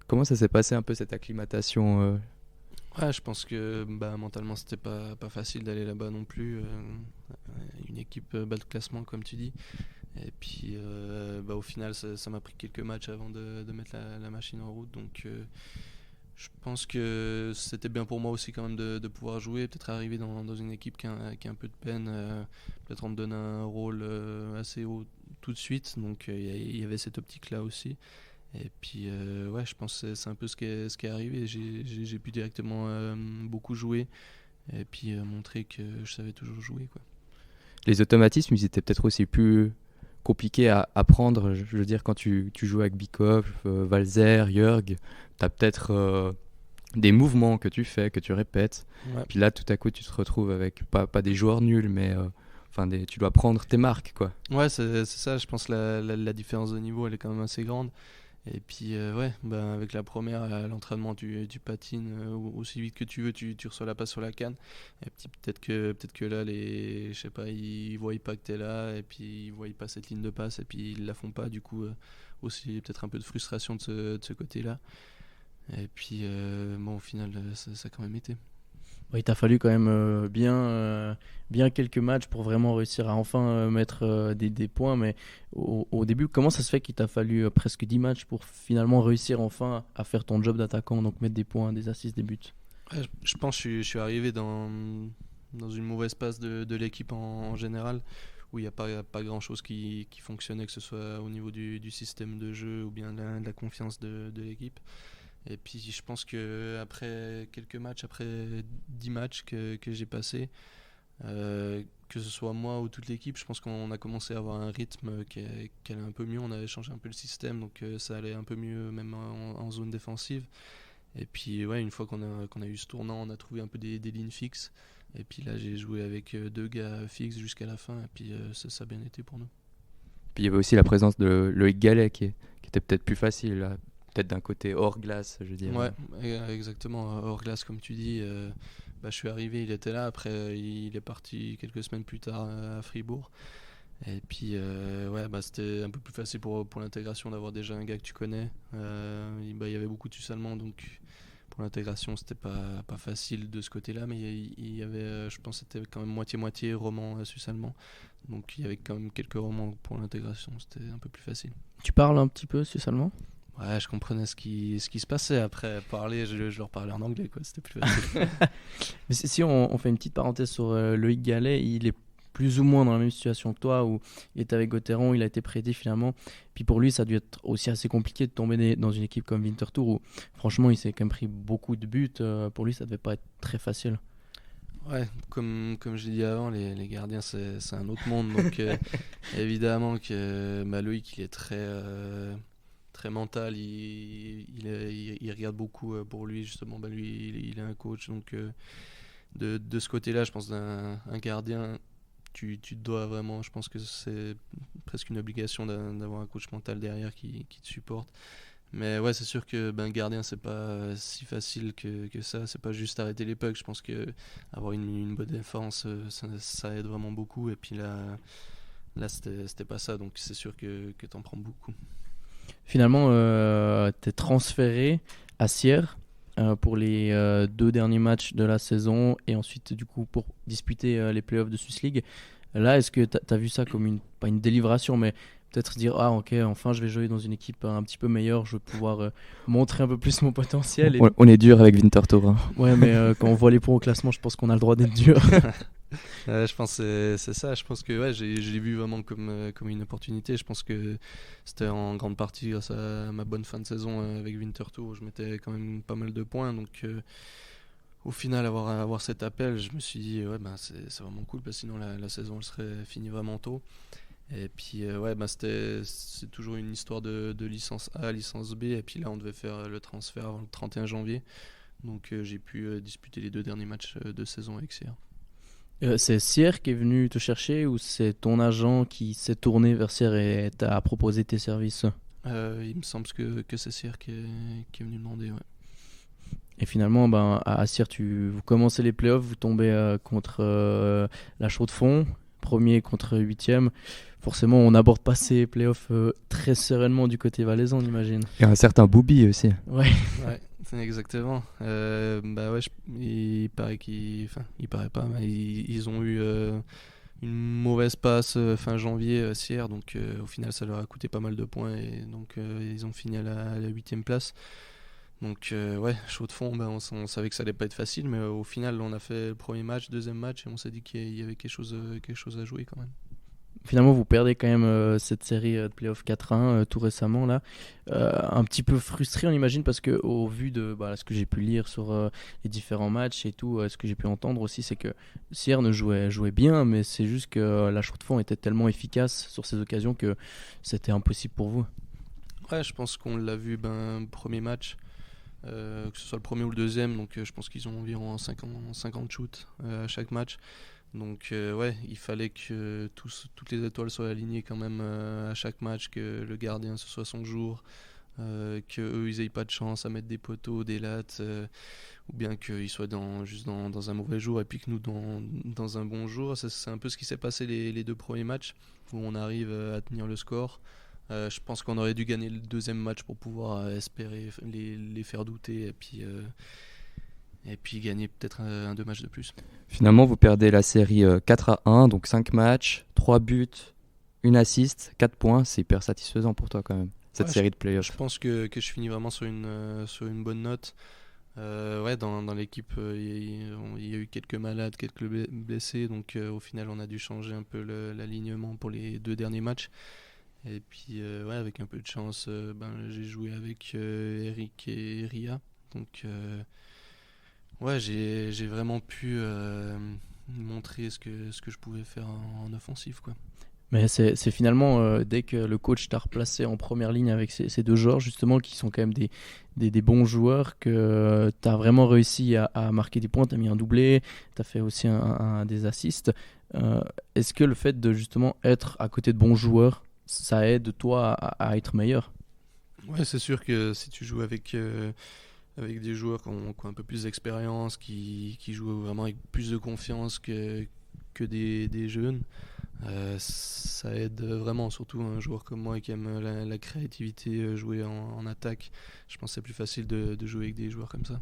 Comment ça s'est passé un peu cette acclimatation Ouais, je pense que mentalement c'était pas facile d'aller là-bas non plus. Une équipe bas de classement comme tu dis. Et puis au final ça m'a pris quelques matchs avant de mettre la machine en route. Donc Je pense que c'était bien pour moi aussi quand même de pouvoir jouer, peut-être arriver dans une équipe qui a un peu de peine, peut-être on me donne un rôle assez haut tout de suite, donc il y avait cette optique-là aussi. Et puis ouais, je pense que c'est un peu ce qui est arrivé. J'ai pu directement beaucoup jouer et puis montrer que je savais toujours jouer, quoi. Les automatismes, ils étaient peut-être aussi plus compliqués à apprendre. Je veux dire, quand tu joues avec Bikov, Valzer, Jörg, tu as peut-être des mouvements que tu fais, que tu répètes. Ouais. Puis là, tout à coup, tu te retrouves avec pas des joueurs nuls, mais tu dois prendre tes marques, quoi. Ouais, c'est ça. Je pense que la différence de niveau, elle est quand même assez grande. Et puis, ouais, avec la première, à l'entraînement, tu patines aussi vite que tu veux, tu reçois la passe sur la canne. Et puis, peut-être que là, je sais pas, ils voient pas que t'es là, et puis ils voient pas cette ligne de passe, et puis ils la font pas. Du coup, aussi peut-être un peu de frustration de ce côté-là. Et puis, au final, ça a quand même été. Il t'a fallu quand même bien quelques matchs pour vraiment réussir à enfin mettre des points. Mais au début, comment ça se fait qu'il t'a fallu presque 10 matchs pour finalement réussir enfin à faire ton job d'attaquant, donc mettre des points, des assists, des buts? Ouais, je pense que je suis arrivé dans une mauvaise passe de l'équipe en général, où il n'y a pas grand-chose qui fonctionnait, que ce soit au niveau du système de jeu ou bien de la confiance de l'équipe. Et puis je pense qu'après quelques matchs, après 10 matchs que j'ai passés, que ce soit moi ou toute l'équipe, je pense qu'on a commencé à avoir un rythme qui allait un peu mieux. On avait changé un peu le système, donc ça allait un peu mieux même en zone défensive. Et puis ouais, une fois qu'on a eu ce tournant, on a trouvé un peu des lignes fixes. Et puis là, j'ai joué avec 2 gars fixes jusqu'à la fin, et puis ça a bien été pour nous. Puis il y avait aussi la présence de Loïc Gallet qui était peut-être plus facile, là. Peut-être d'un côté hors glace, je dirais. Ouais, exactement. Hors glace, comme tu dis, je suis arrivé, il était là. Après, il est parti quelques semaines plus tard à Fribourg. Et puis, c'était un peu plus facile pour l'intégration d'avoir déjà un gars que tu connais. Il y avait beaucoup de Suisses allemands, donc pour l'intégration, c'était pas facile de ce côté-là. Mais il y avait, je pense, c'était quand même moitié-moitié roman suisse-allemand. Donc, il y avait quand même quelques romans pour l'intégration. C'était un peu plus facile. Tu parles un petit peu suisse-allemand? Ouais, je comprenais ce qui se passait. Après, parler, je leur parlais en anglais, quoi. C'était plus facile. Mais si on fait une petite parenthèse sur Loïc Gallet, il est plus ou moins dans la même situation que toi, où il était avec Gauthieron, il a été prêté finalement. Puis pour lui, ça a dû être aussi assez compliqué de tomber dans une équipe comme Winterthur, où franchement, il s'est quand même pris beaucoup de buts. Pour lui, ça devait pas être très facile. Ouais, comme je l'ai dit avant, les gardiens, c'est un autre monde. Donc évidemment que Loïc, il est très mental, il regarde beaucoup pour lui, justement. Lui, il est un coach, donc de ce côté-là, je pense d'un gardien, tu dois vraiment, je pense que c'est presque une obligation d'avoir un coach mental derrière qui te supporte. Mais ouais, c'est sûr que gardien, c'est pas si facile que ça. C'est pas juste arrêter les pucks. Je pense que avoir une bonne défense, ça aide vraiment beaucoup. Et puis là c'était pas ça, donc c'est sûr que t'en prends beaucoup. Finalement, t'es transféré à Sierre pour les 2 derniers matchs de la saison, et ensuite du coup pour disputer les playoffs de Swiss League. Là, est-ce que t'as vu ça comme pas une délibération, mais peut-être dire ok, enfin je vais jouer dans une équipe un petit peu meilleure, je vais pouvoir montrer un peu plus mon potentiel. On est dur avec Winterthur, hein. Ouais, mais quand on voit les points au classement, je pense qu'on a le droit d'être dur. Je pense que c'est ça. Je pense que je l'ai vu vraiment comme une opportunité. Je pense que c'était en grande partie grâce à ma bonne fin de saison avec Winterthur, où je mettais quand même pas mal de points. Donc au final, avoir cet appel, je me suis dit c'est vraiment cool, parce que sinon la saison elle serait finie vraiment tôt. Et puis c'est toujours une histoire de licence A, licence B. Et puis là, on devait faire le transfert avant le 31 janvier. Donc j'ai pu disputer les 2 derniers matchs de saison avec Sierre. C'est Sierre qui est venu te chercher, ou c'est ton agent qui s'est tourné vers Sierre et t'a proposé tes services? Il me semble que c'est Sierre qui est venu demander, ouais. Et finalement, à Sierre, vous commencez les playoffs, vous tombez contre la Chaux-de-Fonds, premier contre 8e. Forcément, on n'aborde pas ces playoffs très sereinement du côté valaisan, on imagine. Et un certain Boubi aussi. Ouais. Exactement. Il paraît il paraît pas, mais ils ont eu une mauvaise passe fin janvier Sierre, donc au final ça leur a coûté pas mal de points, et donc ils ont fini à la 8e place. Donc ouais, chaud de fond, on savait que ça allait pas être facile, mais au final on a fait le premier match, deuxième match, et on s'est dit qu'il y avait quelque chose à jouer quand même. Finalement, vous perdez quand même cette série de playoff 4-1 tout récemment là. Un petit peu frustré, on imagine, parce que au vu de ce que j'ai pu lire sur les différents matchs et tout, ce que j'ai pu entendre aussi, c'est que Sierre jouait bien, mais c'est juste que la Chaux-de-Fonds était tellement efficace sur ces occasions que c'était impossible pour vous. Ouais, je pense qu'on l'a vu premier match, que ce soit le premier ou le deuxième, donc je pense qu'ils ont environ 50 shoots à chaque match. Donc ouais, il fallait que toutes les étoiles soient alignées quand même à chaque match, que le gardien ce soit son jour, qu'eux ils aient pas de chance à mettre des poteaux, des lattes, ou bien qu'ils soient juste dans un mauvais jour et puis que nous dans un bon jour. C'est un peu ce qui s'est passé les 2 premiers matchs où on arrive à tenir le score. Je pense qu'on aurait dû gagner le deuxième match pour pouvoir espérer les faire douter et puis gagner peut-être 2 matchs de plus. Finalement, vous perdez la série 4-1, donc 5 matchs, 3 buts, 1 assist, 4 points. C'est hyper satisfaisant pour toi quand même, cette série de playoffs. Je pense que je finis vraiment sur une bonne note. Ouais, dans l'équipe, il y a eu quelques malades, quelques blessés, donc au final on a dû changer un peu l'alignement pour les 2 derniers matchs. Et puis ouais, avec un peu de chance, j'ai joué avec Eric et Ria. Donc ouais, j'ai vraiment pu montrer ce que je pouvais faire en offensif, quoi. Mais c'est finalement, dès que le coach t'a replacé en première ligne avec ces 2 joueurs, justement, qui sont quand même des bons joueurs, que tu as vraiment réussi à marquer des points, tu as mis un doublé, tu as fait aussi des assists. Est-ce que le fait de justement être à côté de bons joueurs, ça aide toi à être meilleur? Ouais, c'est sûr que si tu joues avec des joueurs qui ont un peu plus d'expérience, qui jouent vraiment avec plus de confiance que des jeunes, ça aide vraiment, surtout un joueur comme moi qui aime la créativité, jouer en attaque. Je pense que c'est plus facile de jouer avec des joueurs comme ça.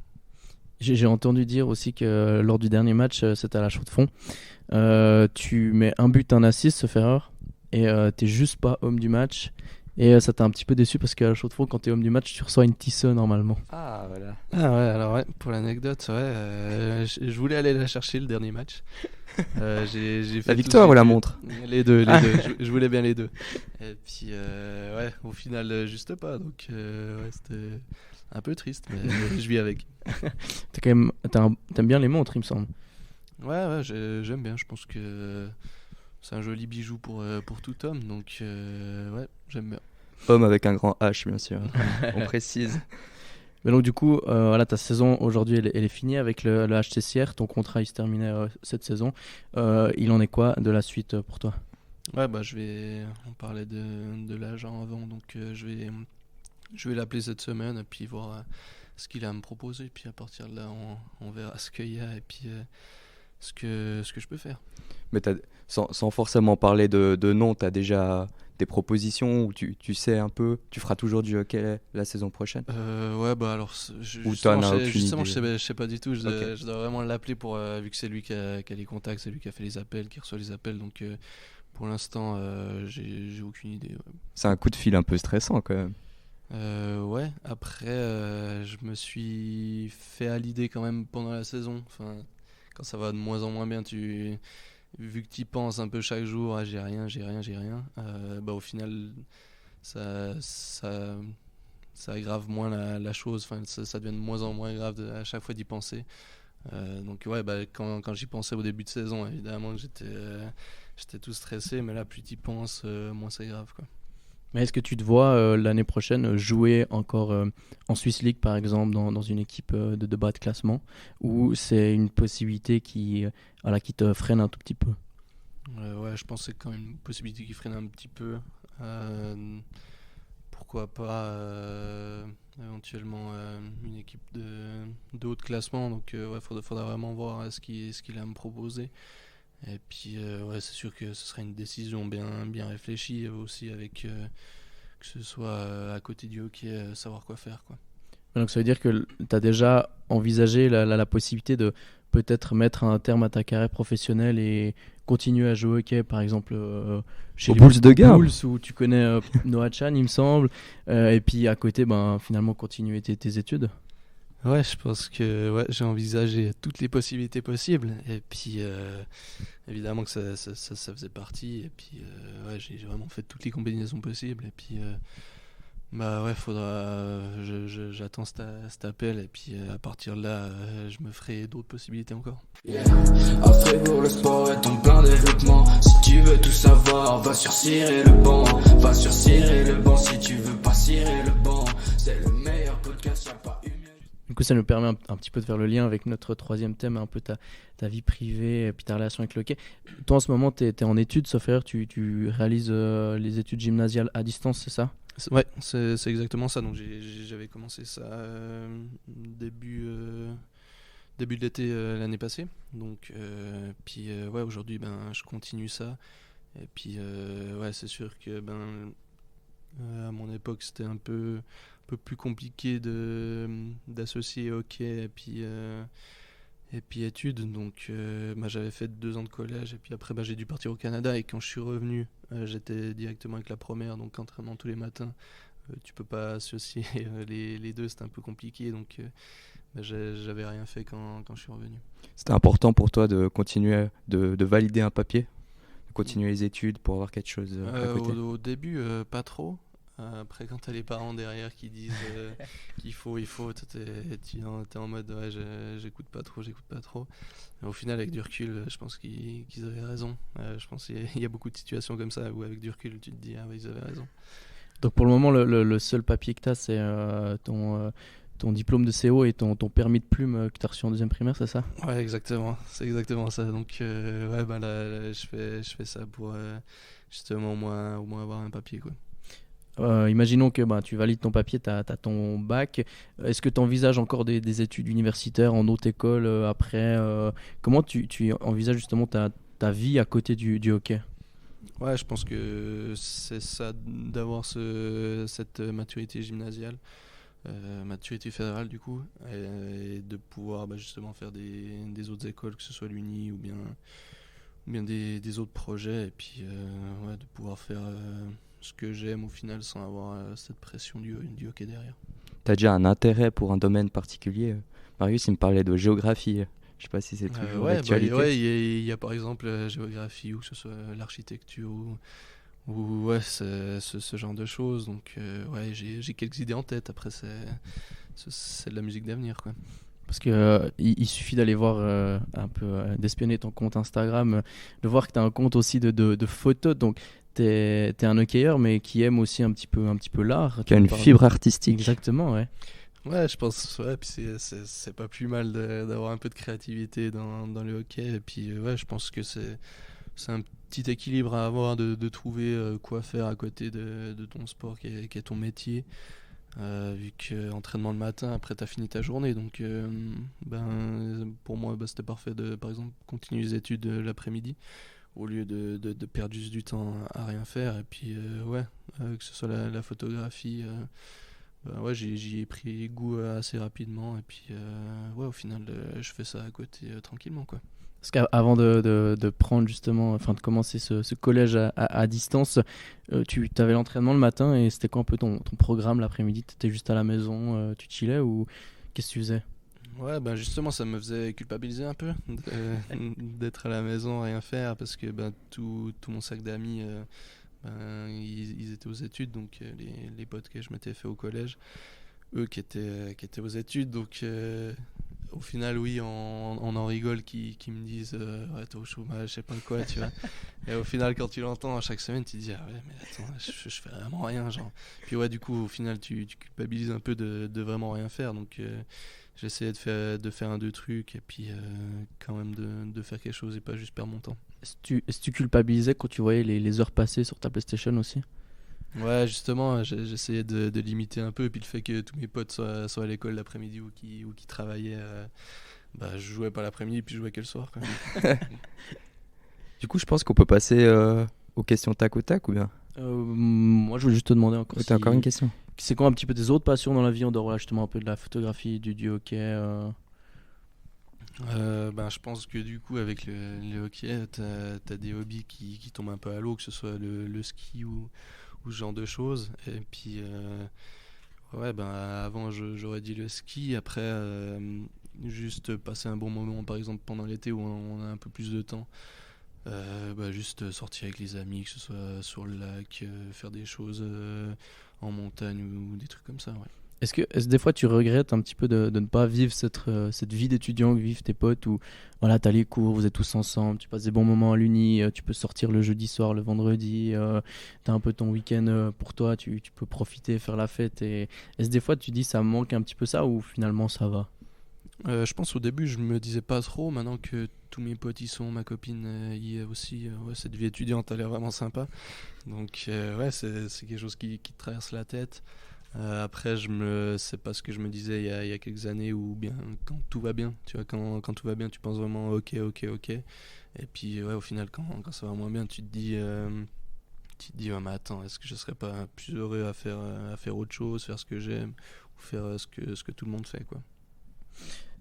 J'ai entendu dire aussi que lors du dernier match, c'était à la Chaux-de-Fonds, tu mets un but, un assist, sauf erreur, et t'es juste pas homme du match. Et ça t'a un petit peu déçu parce qu'à la Chaux-de-Fonds, quand t'es homme du match, tu reçois une Tissot normalement. Ah voilà. Ah ouais, alors ouais, pour l'anecdote, ouais, je voulais aller la chercher le dernier match. J'ai fait la victoire ou la montre? Les deux. Je voulais bien les deux. Et puis ouais, au final, juste pas. Donc ouais, c'était un peu triste, mais je vis avec. T'aimes bien les montres, il me semble. Ouais, j'aime bien. Je pense que c'est un joli bijou pour tout homme, donc ouais, j'aime bien. Homme avec un grand H, bien sûr. On précise. Mais donc du coup, voilà, ta saison aujourd'hui, elle est finie avec le HC Sierre. Ton contrat, il se terminait cette saison. Il en est quoi de la suite pour toi? Ouais, on parlait de l'agent avant, donc je vais l'appeler cette semaine et puis voir ce qu'il a à me proposer. Puis à partir de là, on verra ce qu'il y a et puis ce que je peux faire. Mais sans forcément parler de nom, tu as déjà des propositions où tu sais un peu, tu feras toujours du hockey la saison prochaine? Ouais, alors justement, je sais pas du tout. Je dois vraiment l'appeler vu que c'est lui qui a les contacts, c'est lui qui a fait les appels, qui reçoit les appels. Donc pour l'instant, j'ai aucune idée. Ouais. C'est un coup de fil un peu stressant quand même. Ouais, après, je me suis fait à l'idée quand même pendant la saison. Enfin, quand ça va de moins en moins bien, vu que tu y penses un peu chaque jour, ah, j'ai rien, au final, ça aggrave moins la chose. Enfin, ça devient de moins en moins grave à chaque fois d'y penser. Donc ouais, quand j'y pensais au début de saison, évidemment que j'étais tout stressé, mais là, plus tu y penses, moins c'est grave, quoi. Mais est-ce que tu te vois l'année prochaine jouer encore en Swiss League par exemple dans une équipe de bas de classement, ou c'est une possibilité qui te freine un tout petit peu? Ouais, je pense que c'est quand même une possibilité qui freine un petit peu. Pourquoi pas éventuellement une équipe de haut de classement. Donc ouais, faudra vraiment voir ce qu'il a à me proposer. Et puis ouais, c'est sûr que ce serait une décision bien réfléchie aussi, avec que ce soit à côté du hockey, savoir quoi faire, quoi. Donc ça veut dire que tu as déjà envisagé la possibilité de peut-être mettre un terme à ta carrière professionnelle et continuer à jouer au hockey, par exemple chez les Bulls de Gap, où tu connais Noah Chan, il me semble, et puis à côté finalement continuer tes études. Ouais, je pense que j'ai envisagé toutes les possibilités possibles. Et puis, évidemment que ça faisait partie. Et puis, j'ai vraiment fait toutes les combinaisons possibles. Et puis, j'attends cet appel. Et puis, à partir de là, je me ferai d'autres possibilités encore. À Fribourg, le sport est en plein développement. Si tu veux tout savoir, va sur Cirer le banc. Va sur Cirer le banc si tu veux pas cirer le banc. C'est le meilleur podcast, y'a pas une. Du coup, ça nous permet un petit peu de faire le lien avec notre troisième thème, un peu ta vie privée et puis ta relation avec le hockey. Toi, en ce moment, tu es en études, sauf erreur, tu réalises les études gymnasiales à distance, c'est ça ? Ouais, c'est exactement ça. Donc j'avais commencé ça début de l'été l'année passée. Donc aujourd'hui je continue ça. Et puis c'est sûr que à mon époque c'était un peu plus compliqué d'associer hockey et puis études. Donc j'avais fait 2 ans de collège et puis après j'ai dû partir au Canada, et quand je suis revenu j'étais directement avec la première, donc entraînement tous les matins. Tu peux pas associer les deux, c'était un peu compliqué, donc j'avais rien fait quand je suis revenu. C'était important pour toi de continuer de valider un papier, de continuer les études pour avoir quelque chose à côté? Au début pas trop. Après, quand t'as les parents derrière qui disent qu'il faut, t'es en mode j'écoute pas trop. Et au final, avec du recul, je pense qu'ils avaient raison. Je pense qu'il y a beaucoup de situations comme ça où, avec du recul, tu te dis ils avaient raison. Donc pour le moment, le seul papier que tu as, c'est ton diplôme de CO et ton permis de plume que tu as reçu en deuxième primaire, c'est ça ? Ouais, exactement. C'est exactement ça. Donc là, je fais ça pour justement au moins avoir un papier, quoi. Imaginons que tu valides ton papier, tu as ton bac. Est-ce que tu envisages encore des études universitaires en haute école après Comment tu envisages justement ta vie à côté du hockey ? Ouais, je pense que c'est ça, d'avoir cette maturité gymnasiale, maturité fédérale du coup, et de pouvoir justement faire des autres écoles, que ce soit l'Uni ou bien des autres projets, et puis de pouvoir faire ce que j'aime au final sans avoir cette pression du hockey derrière. T'as déjà un intérêt pour un domaine particulier? Marius, il me parlait de géographie. Je sais pas si c'est toujours d'actualité. Il y a par exemple la géographie, ou que ce soit l'architecture, ou ce genre de choses. Donc j'ai quelques idées en tête. Après c'est de la musique d'avenir, quoi. Parce que il suffit d'aller voir un peu, d'espionner ton compte Instagram, de voir que tu as un compte aussi de photos. Donc t'es un hockeyeur, mais qui aime aussi un petit peu l'art. Qui a une fibre artistique. Exactement, ouais. Ouais, je pense, puis c'est pas plus mal d'avoir un peu de créativité dans le hockey. Et puis je pense que c'est un petit équilibre à avoir, de trouver quoi faire à côté de ton sport qui est ton métier. Vu que entraînement le matin, après t'as fini ta journée, donc pour moi c'était parfait de par exemple continuer les études l'après-midi au lieu de perdre juste du temps à rien faire. Et puis que ce soit la photographie, j'y ai pris goût assez rapidement, et puis au final je fais ça à côté tranquillement, quoi. Parce qu'avant de prendre justement, enfin de commencer ce collège à distance, tu avais l'entraînement le matin, et c'était quoi un peu ton programme l'après-midi ? Tu étais juste à la maison, tu chillais, ou qu'est-ce que tu faisais ? Ouais, justement ça me faisait culpabiliser un peu d'être à la maison, rien faire, parce que tout mon sac d'amis ils étaient aux études, donc les potes que je m'étais fait au collège, eux qui étaient aux études, donc au final on en rigole, qui me disent t'es au chômage, je sais pas quoi, tu vois. Et au final quand tu l'entends chaque semaine, tu te dis mais attends, je fais vraiment rien, genre. Puis du coup au final tu culpabilises un peu de vraiment rien faire, donc j'essayais de faire un deux trucs, et puis quand même de faire quelque chose et pas juste perdre mon temps. Est-ce que tu culpabilisais quand tu voyais les heures passées sur ta PlayStation aussi ? Ouais, justement, j'essayais de limiter un peu, et puis le fait que tous mes potes soient à l'école l'après-midi ou qui travaillaient, je jouais pas l'après-midi, puis je jouais que le soir, quoi. Du coup, je pense qu'on peut passer aux questions tac au tac, ou bien moi je voulais juste te demander encore. T'as encore une question? C'est quoi un petit peu tes autres passions dans la vie en dehors justement un peu de la photographie, du hockey Je pense que du coup avec le hockey t'as des hobbies qui tombent un peu à l'eau, que ce soit le ski ou ce genre de choses. Et puis Ouais, ben avant j'aurais dit le ski, après juste passer un bon moment par exemple pendant l'été où on a un peu plus de temps. Juste sortir avec les amis, que ce soit sur le lac, faire des choses en montagne ou des trucs comme ça, ouais. Est-ce que des fois tu regrettes un petit peu de ne pas vivre cette vie d'étudiant que vivent tes potes où voilà, tu as les cours, vous êtes tous ensemble, tu passes des bons moments à l'uni, tu peux sortir le jeudi soir, le vendredi, tu as un peu ton week-end pour toi, tu peux profiter, faire la fête. Et est-ce que des fois tu dis ça me manque un petit peu ça ou finalement ça va? Je pense au début je me disais pas trop, maintenant que tous mes potes y sont, ma copine y est aussi, ouais, cette vie étudiante elle est vraiment sympa. Donc ouais, c'est quelque chose qui te traverse la tête. Après, c'est pas ce que je me disais il y a quelques années où bien quand tout va bien, tu vois, quand tout va bien, tu penses vraiment ok. Et puis ouais, au final, quand ça va moins bien, tu te dis ouais, mais attends, est-ce que je serais pas plus heureux à faire autre chose, faire ce que j'aime ou faire ce que tout le monde fait, quoi.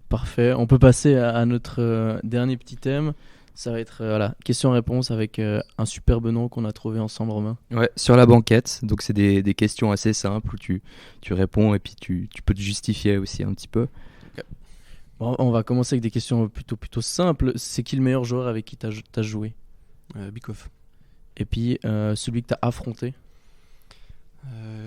Parfait, on peut passer à notre dernier petit thème. Ça va être voilà, question-réponse avec un superbe nom qu'on a trouvé ensemble, Romain. Ouais, sur la banquette. Donc, c'est des questions assez simples où tu réponds et puis tu peux te justifier aussi un petit peu. Bon, on va commencer avec des questions plutôt simples. C'est qui le meilleur joueur avec qui tu as joué? Bikoff. Et puis, celui que tu as affronté?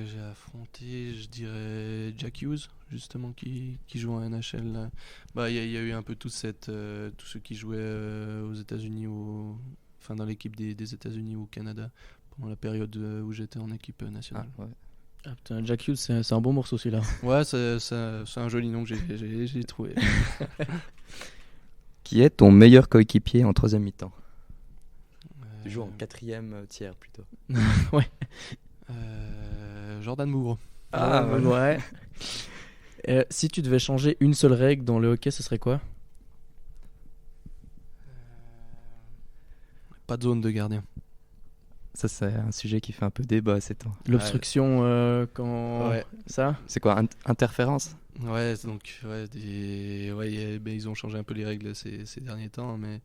J'ai affronté, je dirais, Jack Hughes, justement, qui joue en NHL. Là. Bah, il y a eu un peu tous ceux qui jouaient aux États-Unis, enfin dans l'équipe des États-Unis ou au Canada, pendant la période où j'étais en équipe nationale. Ah, ouais. Ah, putain, Jack Hughes, c'est un bon morceau celui-là. Ouais, c'est un joli nom que j'ai trouvé. Qui est ton meilleur coéquipier en troisième mi-temps? Tu joues en quatrième tiers plutôt. Ouais. Jordan Mougro. Ah, ouais. Si tu devais changer une seule règle dans le hockey, ce serait quoi? Pas de zone de gardien. Ça, c'est un sujet qui fait un peu débat ces temps. L'obstruction quand... Ouais. Ça? C'est quoi, interférence? Ouais, donc ouais, ils ont changé un peu les règles ces derniers temps, mais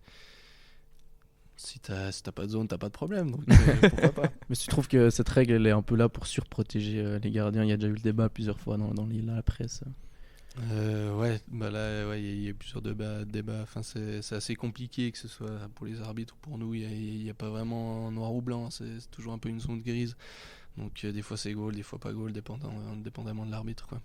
si t'as pas de zone, t'as pas de problème, donc pourquoi pas. Mais tu trouves que cette règle, elle est un peu là pour surprotéger les gardiens? Il y a déjà eu le débat plusieurs fois dans la presse. Ouais, bah là, ouais, il y a eu plusieurs débats. Enfin, c'est assez compliqué, que ce soit pour les arbitres ou pour nous. Il y a pas vraiment noir ou blanc. C'est toujours un peu une zone grise. Donc des fois c'est goal, des fois pas goal, dépendamment de l'arbitre, quoi.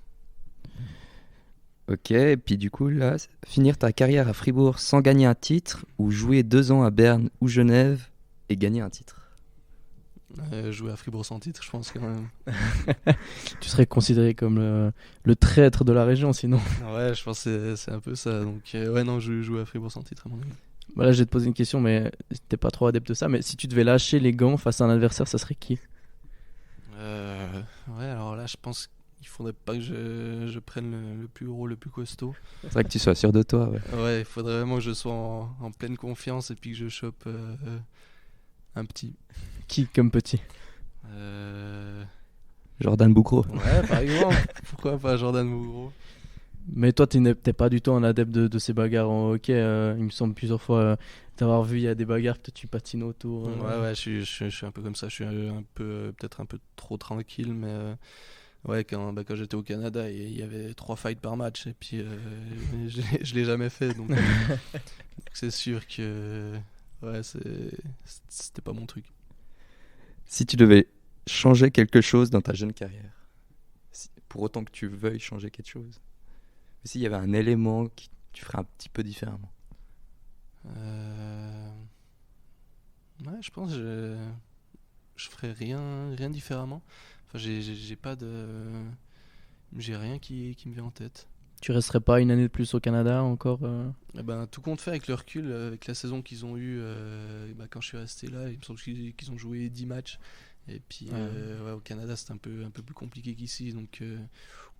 Ok, et puis du coup, là, finir ta carrière à Fribourg sans gagner un titre ou jouer 2 ans à Berne ou Genève et gagner un titre? Jouer à Fribourg sans titre, je pense quand même. Tu serais considéré comme le traître de la région sinon. Ouais, je pense que c'est un peu ça. Donc ouais, non, je joue à Fribourg sans titre à mon avis. Bah là, je vais te poser une question, mais t'es pas trop adepte de ça. Mais si tu devais lâcher les gants face à un adversaire, ça serait qui? Ouais, alors là, je pense qu'il faudrait pas que je prenne le plus gros, le plus costaud. C'est vrai que tu sois sûr de toi, ouais. Ouais, il faudrait vraiment que je sois en pleine confiance et puis que je chope un petit. Qui comme petit? Jordan Boukro. Ouais, par exemple. Pourquoi pas Jordan Mougro? Mais toi, t'es pas du tout un adepte de ces bagarres en hockey. Il me semble plusieurs fois t'avoir vu, il y a des bagarres, peut-être tu patines autour. Ouais, je suis un peu comme ça. Je suis un peu, peut-être un peu trop tranquille, mais ouais, quand j'étais au Canada, il y avait 3 fights par match et puis je l'ai jamais fait. Donc c'est sûr que ouais, c'était pas mon truc. Si tu devais changer quelque chose dans ta jeune carrière, pour autant que tu veuilles changer quelque chose, mais s'il y avait un élément que tu ferais un petit peu différemment? Ouais, je pense que je ferais rien différemment. Enfin, j'ai rien qui me vient en tête. Tu resterais pas une année de plus au Canada encore Eh ben, tout compte fait avec le recul, avec la saison qu'ils ont eue quand je suis resté là, il me semble qu'ils ont joué 10 matchs. Et puis ouais, au Canada c'était un peu plus compliqué qu'ici, donc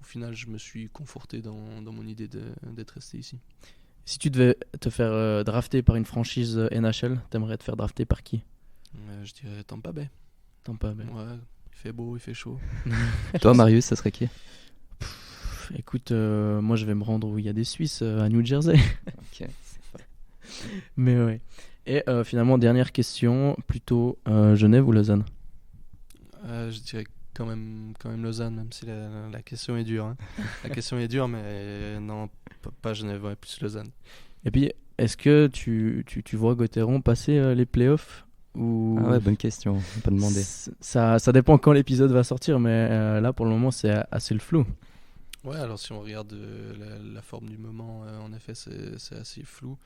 au final je me suis conforté dans mon idée d'être resté ici. Si tu devais te faire drafter par une franchise NHL, t'aimerais te faire drafter par qui? Je dirais Tampa Bay. Tampa Bay. Ouais, il fait beau, il fait chaud. Toi, Marius, ça serait qui? Écoute, moi je vais me rendre où il y a des Suisses, à New Jersey. Ok. Mais ouais. Et finalement, dernière question, plutôt Genève ou Lausanne? Je dirais quand même Lausanne, même si la question est dure. Hein. La question est dure, mais non, pas Genève, ouais, plus Lausanne. Et puis, est-ce que tu vois Gauthieron passer les playoffs ou... Ah ouais, bonne question, on va pas demander. Ça dépend quand l'épisode va sortir, mais là, pour le moment, c'est assez le flou. Ouais, alors si on regarde la forme du moment, en effet, c'est assez flou.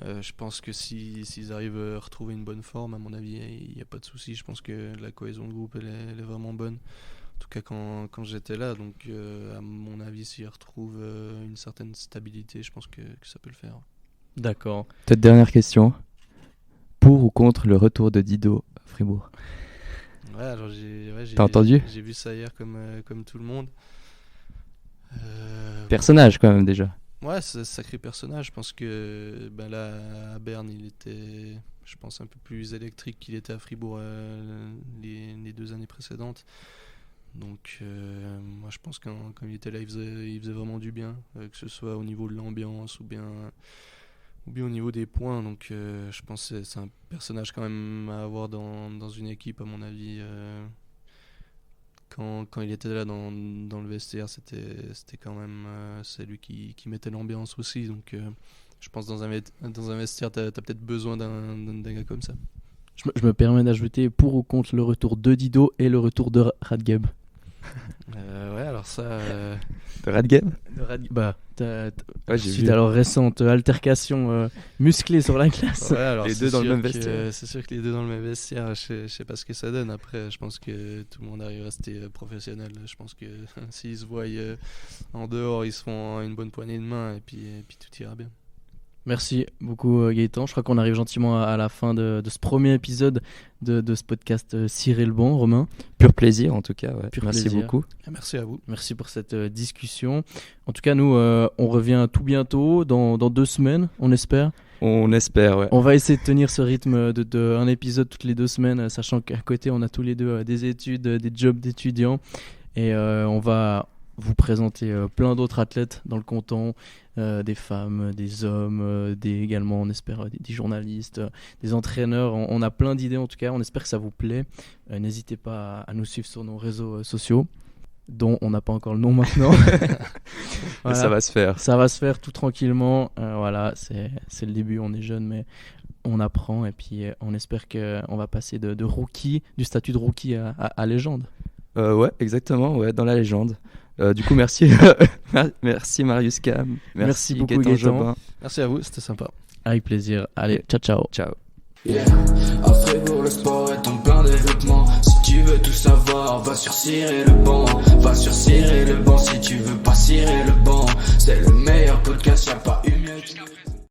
Je pense que s'ils arrivent à retrouver une bonne forme, à mon avis, il n'y a pas de souci. Je pense que la cohésion de groupe, elle est vraiment bonne. En tout cas, quand j'étais là. Donc, à mon avis, s'ils retrouvent une certaine stabilité, je pense que ça peut le faire. D'accord. Peut-être dernière question. Pour ou contre le retour de Dido à Fribourg? Ouais, alors T'as entendu? J'ai vu ça hier comme tout le monde. Personnage quand même déjà. Ouais, c'est un sacré personnage. Je pense que là, à Berne, il était, je pense, un peu plus électrique qu'il était à Fribourg les 2 années précédentes. Donc, moi, je pense que quand il était là, il faisait vraiment du bien, que ce soit au niveau de l'ambiance ou bien au niveau des points. Donc, je pense que c'est un personnage quand même à avoir dans une équipe, à mon avis. Quand il était là dans le vestiaire, c'était quand même c'est lui qui mettait l'ambiance aussi. Donc je pense dans un vestiaire, t'as peut-être besoin d'un gars comme ça. Je me permets d'ajouter pour ou contre le retour de Dido et le retour de Radgeb. Ouais, alors ça... De Radgeb? Bah, j'ai suite vu. à leur récente altercation musclée sur la glace. Ouais, alors Les c'est deux dans le sûr même que- vestiaire. C'est sûr que les deux dans le même vestiaire, je sais pas ce que ça donne. Après, je pense que tout le monde arrive à rester professionnel. Je pense que s'ils se voient en dehors, ils se font une bonne poignée de main et puis tout ira bien. Merci beaucoup Gaëtan. Je crois qu'on arrive gentiment à la fin de ce premier épisode de ce podcast Cirer le banc, Romain. Pur plaisir en tout cas, ouais. Pur Merci plaisir. beaucoup. Merci à vous. Merci pour cette discussion. En tout cas, nous, on revient tout bientôt, dans 2 semaines, on espère. On espère, ouais. On va essayer de tenir ce rythme de un épisode toutes les 2 semaines, sachant qu'à côté, on a tous les deux des études, des jobs d'étudiants. Et on va vous présenter plein d'autres athlètes dans le canton, des femmes, des hommes, également, on espère, des journalistes, des entraîneurs. On a plein d'idées en tout cas, on espère que ça vous plaît. N'hésitez pas à nous suivre sur nos réseaux sociaux, dont on n'a pas encore le nom maintenant. Voilà. Ça va se faire. Ça va se faire tout tranquillement. Voilà, c'est le début, on est jeune, mais on apprend. Et puis on espère qu'on va passer de rookie, du statut de rookie à légende. Ouais, exactement, ouais, dans la légende. Du coup, merci, merci Marius Cam, Merci beaucoup, Gaëtan Gaëtan. Jobin. Merci à vous, c'était sympa. Avec plaisir. Allez, ciao, ciao. Ciao. Yeah. À Fribourg, le sport est en plein développement. Si tu veux tout savoir, va sur Cirer le banc. Va sur Cirer le banc si tu veux pas cirer le banc. C'est le meilleur podcast, y'a pas une minute.